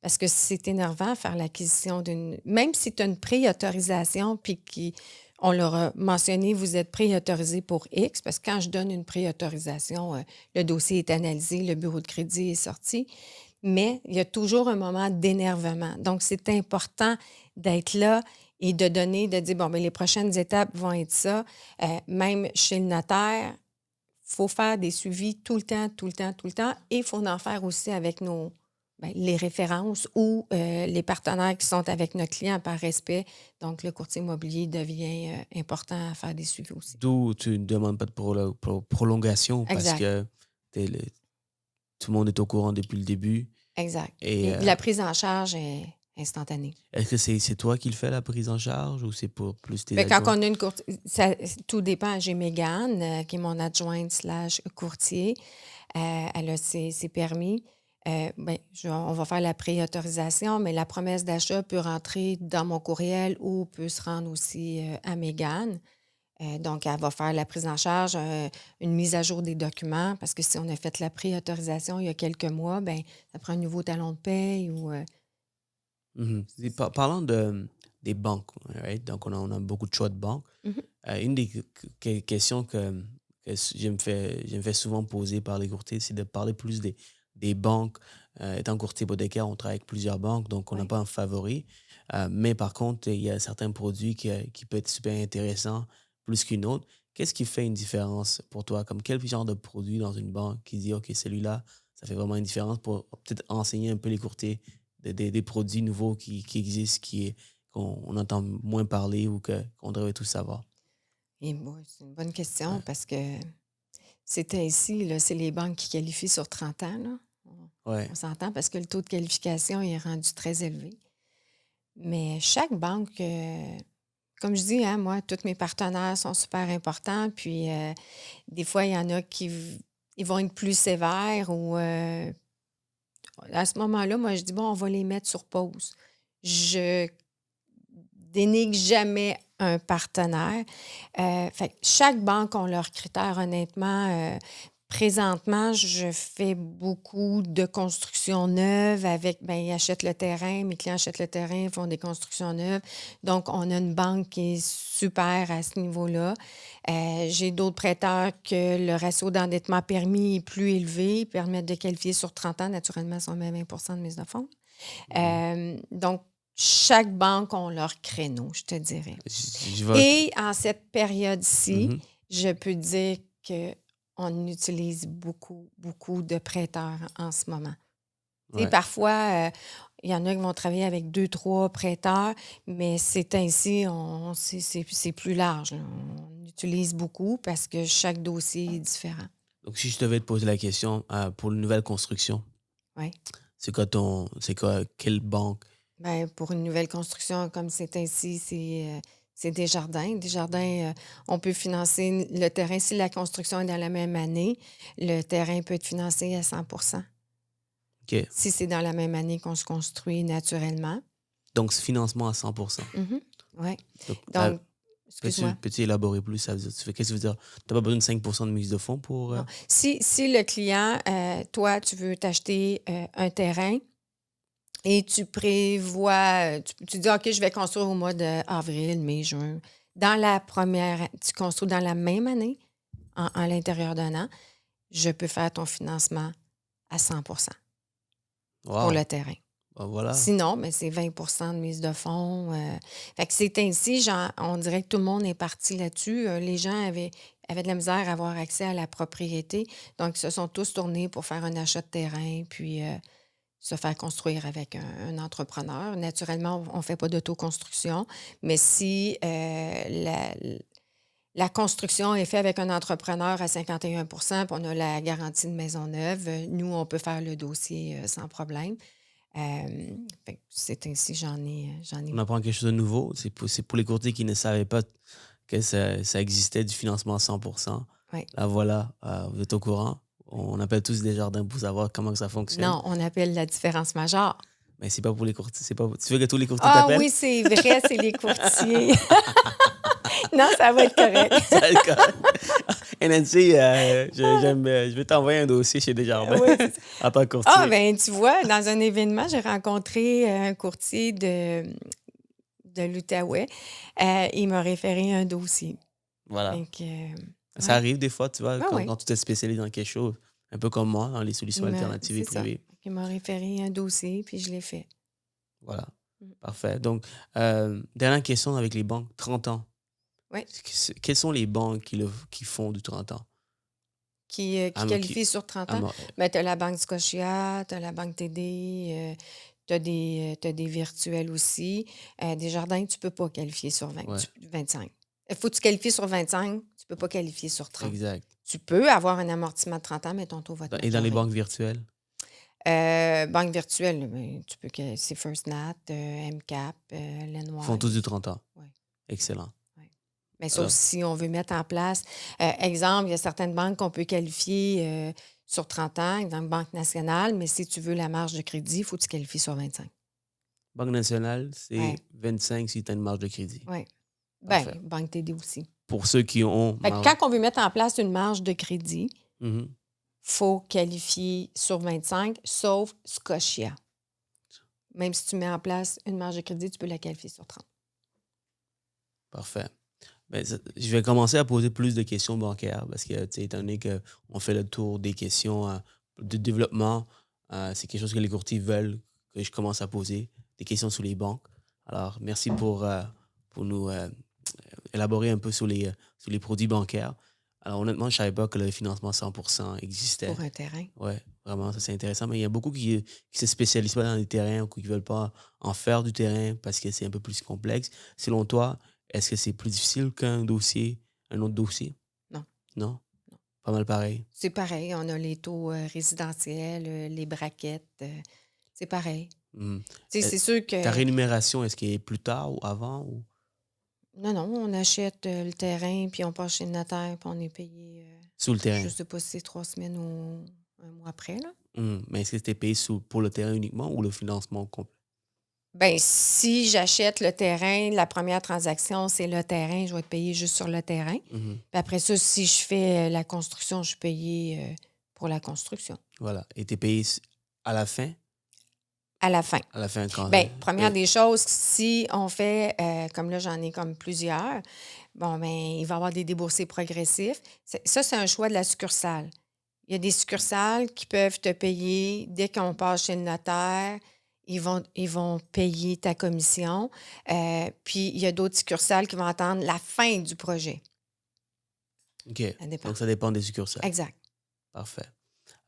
parce que c'est énervant faire l'acquisition d'une... Même si tu as une préautorisation, puis on leur a mentionné, vous êtes préautorisé pour X, parce que quand je donne une préautorisation, le dossier est analysé, le bureau de crédit est sorti, mais il y a toujours un moment d'énervement. Donc, c'est important d'être là et de donner, de dire, bon, bien, les prochaines étapes vont être ça. Même chez le notaire, il faut faire des suivis tout le temps, et il faut en faire aussi avec les références ou les partenaires qui sont avec notre client par respect. Donc, le courtier immobilier devient important à faire des suivis aussi. D'où tu ne demandes pas de prolongation parce Exact. que tout le monde est au courant depuis le début. Exact. Et, La prise en charge est instantanée. Est-ce que c'est toi qui le fais, la prise en charge, ou c'est pour plus tes Bien, quand adjoints? on a une courtier, tout dépend. J'ai Mégane, qui est mon adjointe /courtier. elle a ses permis. On va faire la préautorisation, mais la promesse d'achat peut rentrer dans mon courriel ou peut se rendre aussi à Mégane. Donc, elle va faire la prise en charge, une mise à jour des documents, parce que si on a fait la préautorisation il y a quelques mois, ben ça prend un nouveau talon de paye ou... Mhm. Parlant des banques, right? Donc on a beaucoup de choix de banques. Mhm. Une des questions que je me fais souvent poser par les courtiers, c'est de parler plus des banques. Étant courtier hypothécaire, on travaille avec plusieurs banques, donc on n'a Oui. pas un favori. Mais par contre, il y a certains produits qui peuvent être super intéressants plus qu'une autre. Qu'est-ce qui fait une différence pour toi? Comme quel genre de produit dans une banque qui dit, OK, celui-là, ça fait vraiment une différence pour peut-être enseigner un peu les courtiers des produits nouveaux qui existent, qu'on entend moins parler ou qu'on devrait tous savoir? Et moi, c'est une bonne question Ouais. parce que c'est ainsi, là, c'est les banques qui qualifient sur 30 ans. Là. Ouais. On s'entend parce que le taux de qualification est rendu très élevé. Mais chaque banque, comme je dis, hein, moi, tous mes partenaires sont super importants. Puis, des fois, il y en a ils vont être plus sévères ou à ce moment-là, moi, je dis, bon, on va les mettre sur pause. Je dénigre jamais un partenaire. Fait que chaque banque a leurs critères, honnêtement. Présentement, je fais beaucoup de constructions neuves avec, ils achètent le terrain, mes clients achètent le terrain, ils font des constructions neuves. Donc, on a une banque qui est super à ce niveau-là. J'ai d'autres prêteurs que le ratio d'endettement permis est plus élevé, permettent de qualifier sur 30 ans, naturellement, sont même 20 de mise de fonds. Donc, chaque banque a leur créneau, je te dirais. Je vois. Et en cette période-ci, Mhm. je peux dire qu'on utilise beaucoup, beaucoup de prêteurs en ce moment. Tu sais, Ouais. parfois, il y en a qui vont travailler avec 2, 3 prêteurs, mais c'est ainsi, c'est plus large, là. On utilise beaucoup parce que chaque dossier est différent. Donc, si je devais te poser la question pour une nouvelle construction, Oui. c'est quoi, quelle banque? Pour une nouvelle construction, comme c'est ainsi, c'est Desjardins. Desjardins, on peut financer le terrain. Si la construction est dans la même année, le terrain peut être financé à 100 OK. si c'est dans la même année qu'on se construit naturellement. Donc, ce financement à 100%. Oui. Donc, Donc, excuse-moi. peux-tu élaborer plus? Ça veut dire, qu'est-ce que ça veut dire? Tu n'as pas besoin de 5% de mise de fonds pour... Non. Si le client, toi, tu veux t'acheter un terrain et tu prévois, tu dis, OK, je vais construire au mois d'avril, mai, juin. Tu construis dans la même année, en l'intérieur d'un an, je peux faire ton financement à 100 pour Wow. le terrain. Ben voilà. Sinon, c'est 20 de mise de fonds. Fait que c'est ainsi, on dirait que tout le monde est parti là-dessus. Les gens avaient de la misère à avoir accès à la propriété. Donc, ils se sont tous tournés pour faire un achat de terrain, puis se faire construire avec un entrepreneur. Naturellement, on ne fait pas d'autoconstruction, mais si la construction est faite avec un entrepreneur à 51 puis on a la garantie de maison neuve, nous, on peut faire le dossier sans problème. C'est ainsi, j'en ai On apprend quelque chose de nouveau. C'est pour les courtiers qui ne savaient pas que ça existait du financement à 100%. Oui. Là, voilà, vous êtes au courant. On appelle tous Desjardins pour savoir comment que ça fonctionne. Non, on appelle la différence majeure. Mais c'est pas pour les courtiers. Tu veux que tous les courtiers Ah t'appellent? oui, c'est vrai, c'est les courtiers. Non, ça va être correct. Ça va être correct. Et Nancy, je vais t'envoyer un dossier chez Desjardins Oui, c'est ça. en tant que courtier. Ah, tu vois, dans un événement, j'ai rencontré un courtier de l'Outaouais. Il m'a référé un dossier. Voilà. Donc, Ça arrive des fois, tu vois, oui. quand tu te spécialises dans quelque chose, un peu comme moi, dans les solutions alternatives et c'est ça. privées. Il m'a référé un dossier, puis je l'ai fait. Voilà. Parfait. Donc, dernière question avec les banques. 30 ans. Oui. Quelles sont les banques qui font du 30 ans? Qui qualifient sur 30 ans? Tu as la Banque Scotia, tu as la Banque TD, tu as des virtuels aussi. Desjardins, tu ne peux pas qualifier sur 25. Il faut que tu qualifies sur 25, tu ne peux pas qualifier sur 30. Exact. Tu peux avoir un amortissement de 30 ans, mais ton taux va te Et dans les banques virtuelles? Banque virtuelle, c'est First Nat, MCAP, Lenoir. Ils font tous du 30 ans. Oui. Excellent. Mais sauf si on veut mettre en place, exemple, il y a certaines banques qu'on peut qualifier sur 30 ans, dans la Banque nationale, mais si tu veux la marge de crédit, il faut que tu qualifies sur 25. Banque nationale, c'est Ouais. 25 si tu as une marge de crédit. Oui. Parfait. Bien, Banque TD aussi. Pour ceux qui ont Fait que marge. quand on veut mettre en place une marge de crédit, Mhm. faut qualifier sur 25, sauf Scotia. Même si tu mets en place une marge de crédit, tu peux la qualifier sur 30. Parfait. Ben, je vais commencer à poser plus de questions bancaires parce que, tu sais, étant donné qu'on fait le tour des questions de développement, c'est quelque chose que les courtiers veulent que je commence à poser, des questions sur les banques. Alors, merci pour nous élaborer un peu sur les produits bancaires. Alors, honnêtement, je ne savais pas que le financement 100% existait. Pour un terrain. Oui, vraiment, ça c'est intéressant. Mais il y a beaucoup qui se spécialisent pas dans les terrains ou qui ne veulent pas en faire du terrain parce que c'est un peu plus complexe. Selon toi, est-ce que c'est plus difficile qu'un dossier, un autre dossier? Non. Non? Non. Pas mal pareil. C'est pareil. On a les taux résidentiels, les braquettes. C'est pareil. Mhm. Tu sais, c'est sûr Ta que... rémunération, est-ce qu'elle est plus tard ou avant? Ou... Non, on achète le terrain, puis on passe chez le notaire, puis on est payé, Sur le terrain? je sais pas si c'est 3 semaines ou un mois après, là. Mais est-ce que c'était payé pour le terrain uniquement ou le financement complet? Bien, si j'achète le terrain, la première transaction, c'est le terrain, je vais être payé juste sur le terrain. Mhm. Puis après ça, si je fais la construction, je suis payé pour la construction. Voilà. Et tu es payé à la fin? À la fin. À la fin, quand... Bien, première des choses, si on fait, comme là, j'en ai comme plusieurs, bon, bien, il va y avoir des déboursés progressifs. Ça, c'est un choix de la succursale. Il y a des succursales qui peuvent te payer dès qu'on passe chez le notaire. Ils vont payer ta commission. Puis, il y a d'autres succursales qui vont attendre la fin du projet. OK. Ça dépend. Donc, ça dépend des succursales. Exact. Parfait.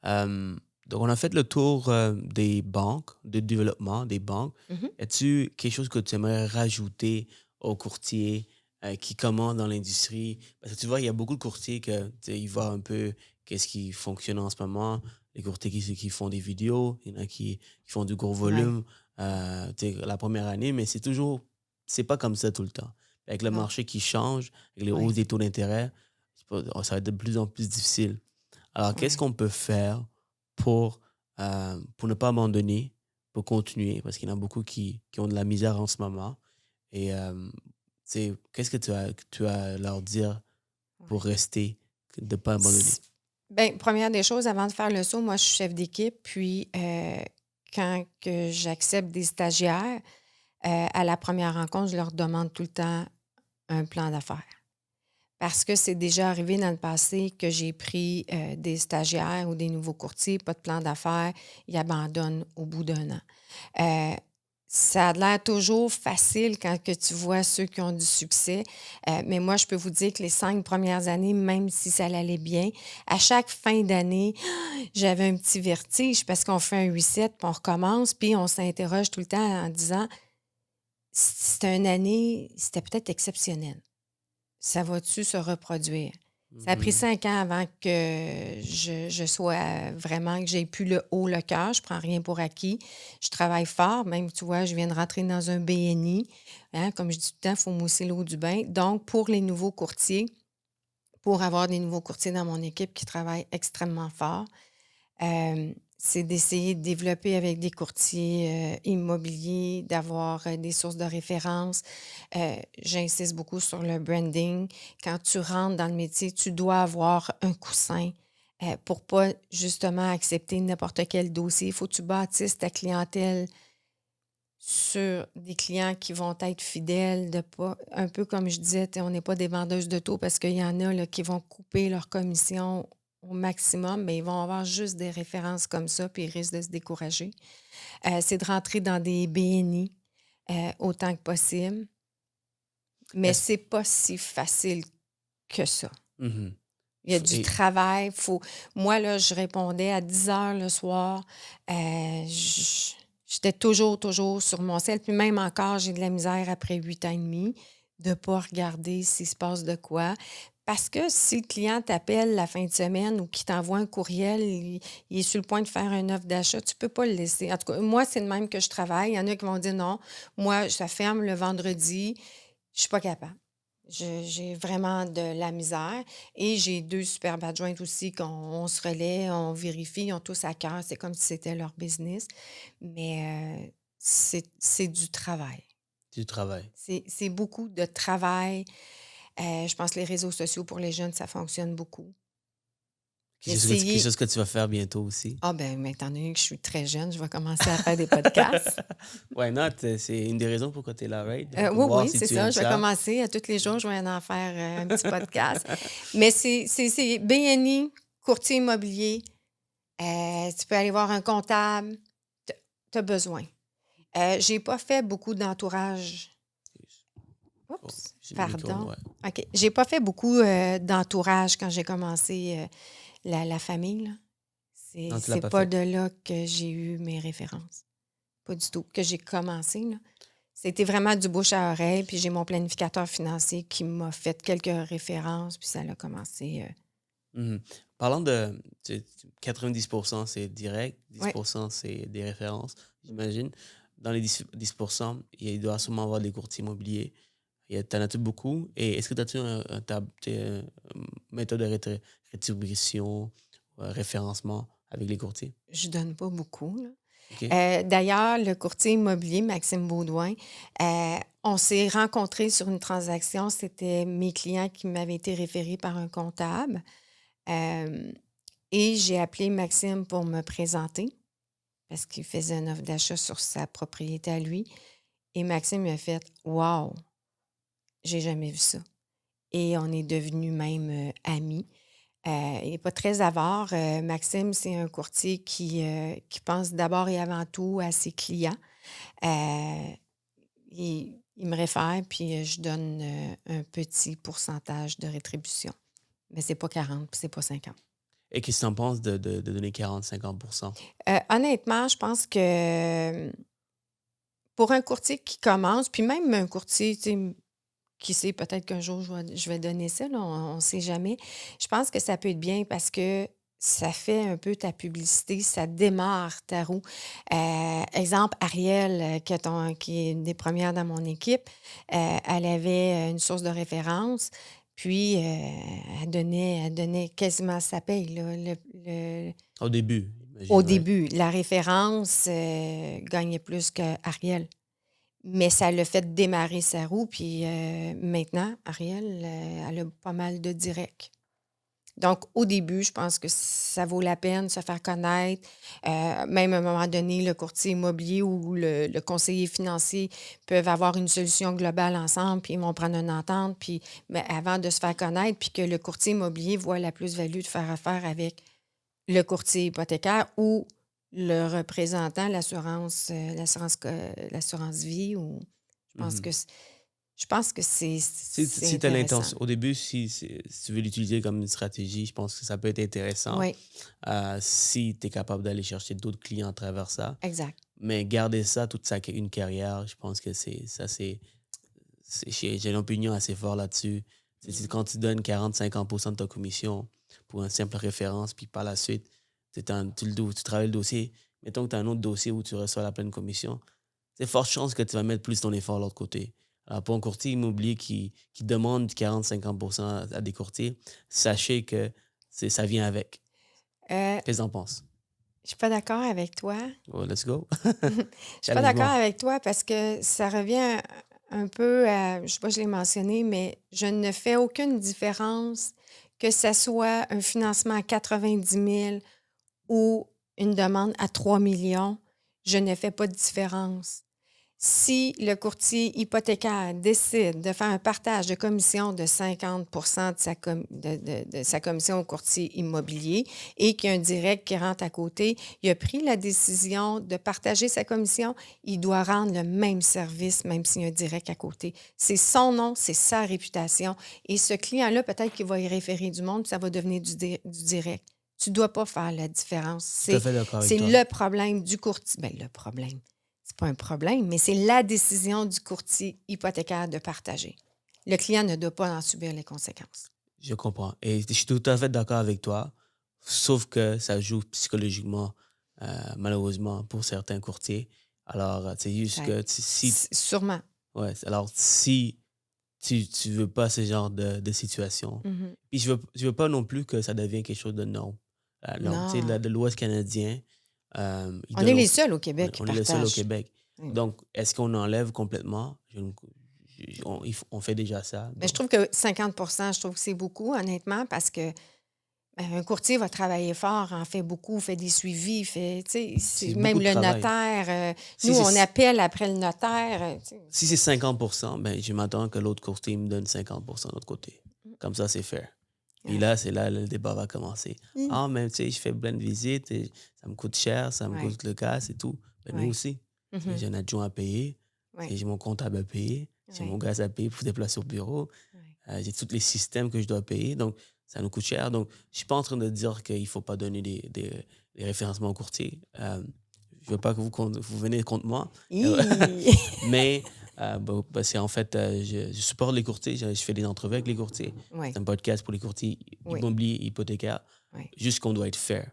Donc, on a fait le tour des banques, de développement des banques. Mhm. As-tu quelque chose que tu aimerais rajouter aux courtiers qui commencent dans l'industrie? Parce que tu vois, il y a beaucoup de courtiers ils voient un peu qu'est-ce qui fonctionne en ce moment. Les courtiers qui font des vidéos, il y en a qui font du gros volume la première année, mais c'est pas comme ça tout le temps. Avec le Non. marché qui change, avec les Ouais. hausses des taux d'intérêt, ça va être de plus en plus difficile. Alors, qu'est-ce Ouais. qu'on peut faire pour ne pas abandonner, pour continuer? Parce qu'il y en a beaucoup qui ont de la misère en ce moment. Et qu'est-ce que tu as à leur dire pour rester, de ne pas abandonner? Bien, première des choses, avant de faire le saut, moi, je suis chef d'équipe. Puis, quand que j'accepte des stagiaires, à la première rencontre, je leur demande tout le temps un plan d'affaires. Parce que c'est déjà arrivé dans le passé que j'ai pris des stagiaires ou des nouveaux courtiers, pas de plan d'affaires, ils abandonnent au bout d'un an. Ça a l'air toujours facile quand que tu vois ceux qui ont du succès, mais moi, je peux vous dire que les 5 premières années, même si ça allait bien, à chaque fin d'année, j'avais un petit vertige parce qu'on fait un reset, puis on recommence, puis on s'interroge tout le temps en disant, c'était une année, c'était peut-être exceptionnel. Ça va-tu se reproduire? Ça a pris 5 ans avant que je sois vraiment, que j'ai plus le haut le cœur. Je prends rien pour acquis. Je travaille fort. Même, tu vois, je viens de rentrer dans un BNI. Hein, comme je dis tout le temps, il faut mousser l'eau du bain. Donc, pour les nouveaux courtiers, pour avoir des nouveaux courtiers dans mon équipe qui travaillent extrêmement fort, c'est d'essayer de développer avec des courtiers immobiliers, d'avoir des sources de référence. J'insiste beaucoup sur le branding. Quand tu rentres dans le métier, tu dois avoir un coussin pour pas justement accepter n'importe quel dossier. Il faut que tu bâtisses ta clientèle sur des clients qui vont être fidèles, de pas, un peu comme je disais, on n'est pas des vendeuses de taux parce qu'il y en a là, qui vont couper leur commission au maximum, mais ils vont avoir juste des références comme ça, puis ils risquent de se décourager. C'est de rentrer dans des BNI autant que possible, mais c'est pas si facile que ça. Mhm. Il y a du travail. Moi, là, je répondais à 10 heures le soir. J'étais toujours sur mon cell. Puis même encore, j'ai de la misère après 8 ans et demi de ne pas regarder s'il se passe de quoi. Parce que si le client t'appelle la fin de semaine ou qu'il t'envoie un courriel, il est sur le point de faire une offre d'achat, tu ne peux pas le laisser. En tout cas, moi, c'est de même que je travaille. Il y en a qui vont dire non, moi, ça ferme le vendredi, je ne suis pas capable. J'ai vraiment de la misère. Et j'ai deux superbes adjointes aussi qu'on se relaie, on vérifie, ils ont tous à cœur. C'est comme si c'était leur business. Mais c'est du travail. Du travail. C'est beaucoup de travail. Je pense que les réseaux sociaux pour les jeunes, ça fonctionne beaucoup. Quelque chose que tu vas faire bientôt aussi. Ah ben, étant donné que je suis très jeune, je vais commencer à faire des podcasts. Why not? C'est une des raisons pourquoi tu es là, right? Donc, Oui, voir oui, si c'est tu ça. aimes Je vais ça. commencer. À tous les jours, je vais en faire un petit podcast. Mais c'est BNI, courtier immobilier. Tu peux aller voir un comptable. Tu as besoin. J'ai pas fait beaucoup d'entourage. Oh, Oups, j'ai le micro, pardon. ouais. OK. J'ai pas fait beaucoup d'entourage quand j'ai commencé la famille, là. Non, tu l'as C'est pas pas fait. de là que j'ai eu mes références. Pas du tout. Que j'ai commencé, là. C'était vraiment du bouche à oreille, puis j'ai mon planificateur financier qui m'a fait quelques références, puis ça a commencé. Mhm. Parlant de 90%, c'est direct, Oui, 10% c'est des références, j'imagine. Dans les 10%, il doit sûrement avoir des courtiers immobiliers. T'en as-tu beaucoup? Et est-ce que tu as-tu une méthode de rétribution, référencement avec les courtiers? je donne pas beaucoup, là. OK? D'ailleurs, le courtier immobilier, Maxime Baudouin, on s'est rencontrés sur une transaction. C'était mes clients qui m'avaient été référés par un comptable. Euh, et j'ai appelé Maxime pour me présenter parce qu'il faisait une offre d'achat sur sa propriété à lui. Et Maxime m'a fait Wow, j'ai jamais vu ça. Et on est devenus même amis. Il n'est pas très avare. Maxime, c'est un courtier qui pense d'abord et avant tout à ses clients. Euh, il me réfère, puis je donne un petit pourcentage de rétribution. Mais c'est pas 40, puis c'est pas 50. Et qu'est-ce que tu en penses de donner 40-50%? Honnêtement, je pense que pour un courtier qui commence, puis même un courtier, tu sais, qui sait, peut-être qu'un jour, je vais donner ça, là, on ne sait jamais. Je pense que ça peut être bien parce que ça fait un peu ta publicité, ça démarre ta roue. Exemple, Ariel, qui est une des premières dans mon équipe, elle avait une source de référence, puis elle donnait quasiment sa paye. Là, Au début, au j'imagine, right? début, la référence gagnait plus qu'Ariel. Mais ça l'a fait démarrer sa roue. Puis maintenant, Ariel, elle a pas mal de directs. Donc, au début, je pense que ça vaut la peine de se faire connaître. Même à un moment donné, le courtier immobilier ou le conseiller financier peuvent avoir une solution globale ensemble, puis ils vont prendre une entente, puis mais avant de se faire connaître, puis que le courtier immobilier voit la plus-value de faire affaire avec le courtier hypothécaire ou le représentant, l'assurance vie. Ou Mhm. je pense que c'est Si tu as intéressant. l'intention, au début, si tu veux l'utiliser comme une stratégie, je pense que ça peut être intéressant Oui, si tu es capable d'aller chercher d'autres clients à travers ça. exact. Mais garder ça une carrière, je pense que j'ai une opinion assez forte là-dessus. Quand tu donnes 40-50% de ta commission pour une simple référence, puis par la suite, tu travailles le dossier, mettons que tu as un autre dossier où tu reçois la pleine commission, c'est forte chance que tu vas mettre plus ton effort de l'autre côté. Alors, pour un courtier immobilier qui demande 40-50% à des courtiers, sachez que ça vient avec. Euh, Qu'est-ce que tu en penses? je suis pas d'accord avec toi. Oh, let's go. Je suis pas d'accord Challenge-moi. avec toi parce que ça revient un peu à, je sais pas, je l'ai mentionné, mais je ne fais aucune différence que ce soit un financement à 90 000 ou une demande à 3 millions. Je ne fais pas de différence. Si le courtier hypothécaire décide de faire un partage de commission de 50 de sa commission au courtier immobilier et qu'il y a un direct qui rentre à côté, il a pris la décision de partager sa commission, il doit rendre le même service, même s'il y a un direct à côté. C'est son nom, c'est sa réputation. Et ce client-là, peut-être qu'il va y référer du monde, puis ça va devenir du direct. Tu ne dois pas faire la différence. Tout à fait d'accord avec C'est toi. le problème du courtier. Bien, le problème. C'est pas un problème, mais c'est la décision du courtier hypothécaire de partager. Le client ne doit pas en subir les conséquences. Je comprends. Et je suis tout à fait d'accord avec toi, sauf que ça joue psychologiquement, malheureusement, pour certains courtiers. Alors, c'est juste que si, Sûrement. ouais, alors si tu veux pas ce genre de situation. Puis je veux pas non plus que ça devienne quelque chose de norme. Tu sais, Non. de l'Ouest canadien, On est les seuls au Québec qui on est les seuls au partagent. Québec. Oui. Donc, est-ce qu'on enlève complètement? On fait déjà ça. Mais je Donc, trouve que 50 je trouve que c'est beaucoup, honnêtement, parce que un courtier va travailler fort, en fait beaucoup, fait des suivis, fait, tu sais, c'est même beaucoup de le travail. notaire. Si Nous, on c'est- appelle après le notaire. Tu sais. Si c'est 50%, ben, je m'attends que l'autre courtier me donne 50% de l'autre côté. Comme ça, c'est fair. Puis Ouais. là, c'est là le débat va commencer. Mm. Ah, mais tu sais, je fais plein de visites, et ça me coûte cher, ça me Ouais. coûte le gaz et tout. Ben, Ouais. nous aussi. Mhm. J'ai un adjoint à payer, Ouais. j'ai mon comptable à payer, j'ai Ouais. mon gaz à payer pour se déplacer au bureau, Ouais. j'ai tous les systèmes que je dois payer. Donc, ça nous coûte cher. Donc, je suis pas en train de dire qu'il faut pas donner des référencements au courtier. Je veux pas que vous venez contre moi. Hi! Mais c'est en fait, je supporte les courtiers, je fais des entrevues avec les courtiers. Ouais. C'est un podcast pour les courtiers Oui. immobiliers, hypothécaires. Ouais. Juste qu'on doit être fair.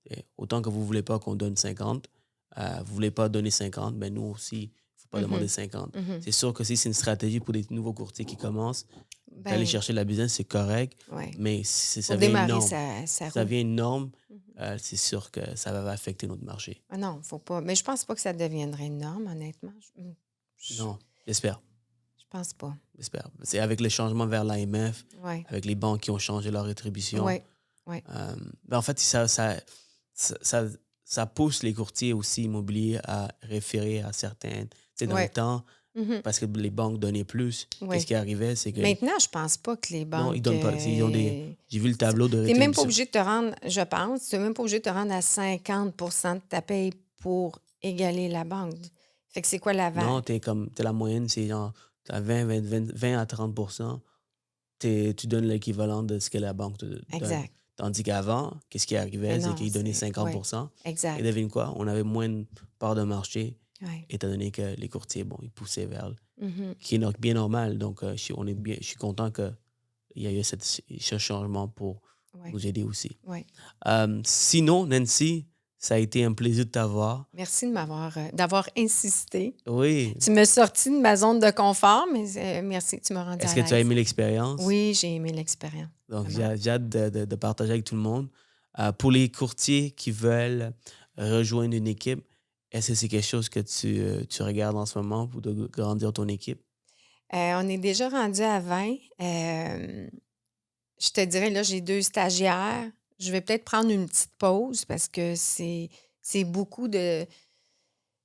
Et autant que vous ne voulez pas qu'on donne 50, vous ne voulez pas donner 50, ben nous aussi, il ne faut pas demander 50. Mhm. C'est sûr que si c'est une stratégie pour des nouveaux courtiers qui commencent, Ben, d'aller chercher la business, c'est correct. ouais. Mais si ça Pour devient une démarrer norme, sa ça roue. devient une norme, c'est sûr que ça va affecter notre marché. Ah non, faut pas. Mais je pense pas que ça deviendrait une norme, honnêtement. Non, j'espère. Je pense pas. J'espère. C'est avec le changement vers l'AMF, Ouais. avec les banques qui ont changé leur rétribution. Ouais. Ouais. Ben en fait, ça pousse les courtiers aussi immobiliers à référer à certaines. Tu sais, dans Ouais. le temps, Mhm. parce que les banques donnaient plus, Ouais. qu'est-ce qui arrivait, c'est que. Maintenant, je pense pas que les banques. Non, ils donnent pas. Ils ont des. J'ai vu le tableau de Tu n'es rétribution. même pas obligé de te rendre, je pense, tu n'es même pas obligé de te rendre à 50 de ta paye pour égaler la banque. Fait que c'est quoi la valeur? Non, t'es la moyenne, c'est genre, t'as 20 à 30 tu donnes l'équivalent de ce que la banque te donne. Exact. Tandis qu'avant, qu'est-ce qui arrivait, Mais c'est non, qu'ils donnaient c'est- 50 Exact. Et devine quoi? On avait moins de part de marché, Ouais. étant donné que les courtiers, bon, ils poussaient vers Mhm. qui est bien normal. Donc, je suis content qu'il y ait eu ce changement pour Ouais. nous aider aussi. Ouais. Sinon, Nancy, ça a été un plaisir de t'avoir. Merci de d'avoir insisté. Oui. Tu m'as sorti de ma zone de confort, mais merci, tu m'as rendu Est-ce à que tu as l'aise. aimé l'expérience? Oui, j'ai aimé l'expérience. Donc, Vraiment. j'ai hâte de partager avec tout le monde. Pour les courtiers qui veulent rejoindre une équipe, est-ce que c'est quelque chose que tu regardes en ce moment pour grandir ton équipe? On est déjà rendu à 20. Je te dirais, là, j'ai 2 stagiaires. Je vais peut-être prendre une petite pause parce que c'est beaucoup de...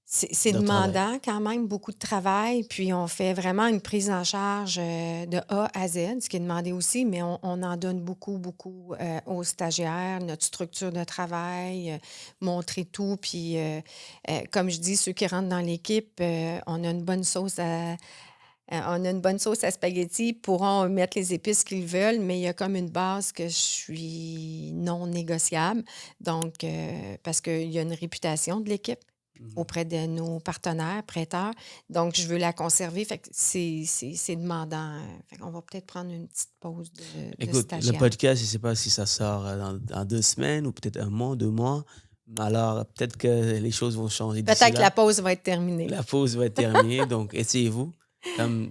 C'est De travail. demandant quand même, beaucoup de travail. Puis on fait vraiment une prise en charge de A à Z, ce qui est demandé aussi, mais on en donne beaucoup, beaucoup aux stagiaires, notre structure de travail, montrer tout. Puis comme je dis, ceux qui rentrent dans l'équipe, on a une bonne sauce à spaghetti, pourront mettre les épices qu'ils veulent, mais il y a comme une base que je suis non négociable. Donc, parce qu'il y a une réputation de l'équipe auprès de nos partenaires, prêteurs. Donc, je veux la conserver. Fait que c'est demandant. Fait qu'on va peut-être prendre une petite pause de Écoute, le stagiaire. podcast, je ne sais pas si ça sort dans 2 semaines ou peut-être 1 mois, 2 mois. Mais alors, peut-être que les choses vont changer d'ici Peut-être que là. la pause va être terminée. La pause va être terminée, donc essayez-vous.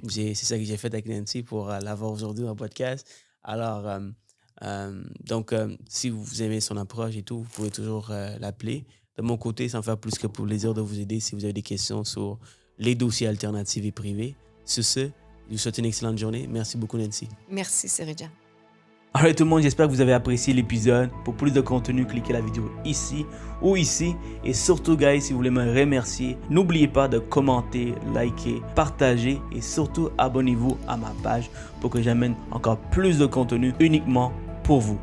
C'est ça que j'ai fait avec Nancy pour l'avoir aujourd'hui dans le podcast. Alors, si vous aimez son approche et tout, vous pouvez toujours l'appeler. De mon côté, ça me fait plus que plaisir de vous aider si vous avez des questions sur les dossiers alternatifs et privés. Sur ce, je vous souhaite une excellente journée. Merci beaucoup, Nancy. Merci, Serijan. Alright tout le monde, j'espère que vous avez apprécié l'épisode. Pour plus de contenu, cliquez la vidéo ici ou ici. Et surtout, guys, si vous voulez me remercier, n'oubliez pas de commenter, liker, partager et surtout abonnez-vous à ma page pour que j'amène encore plus de contenu uniquement pour vous.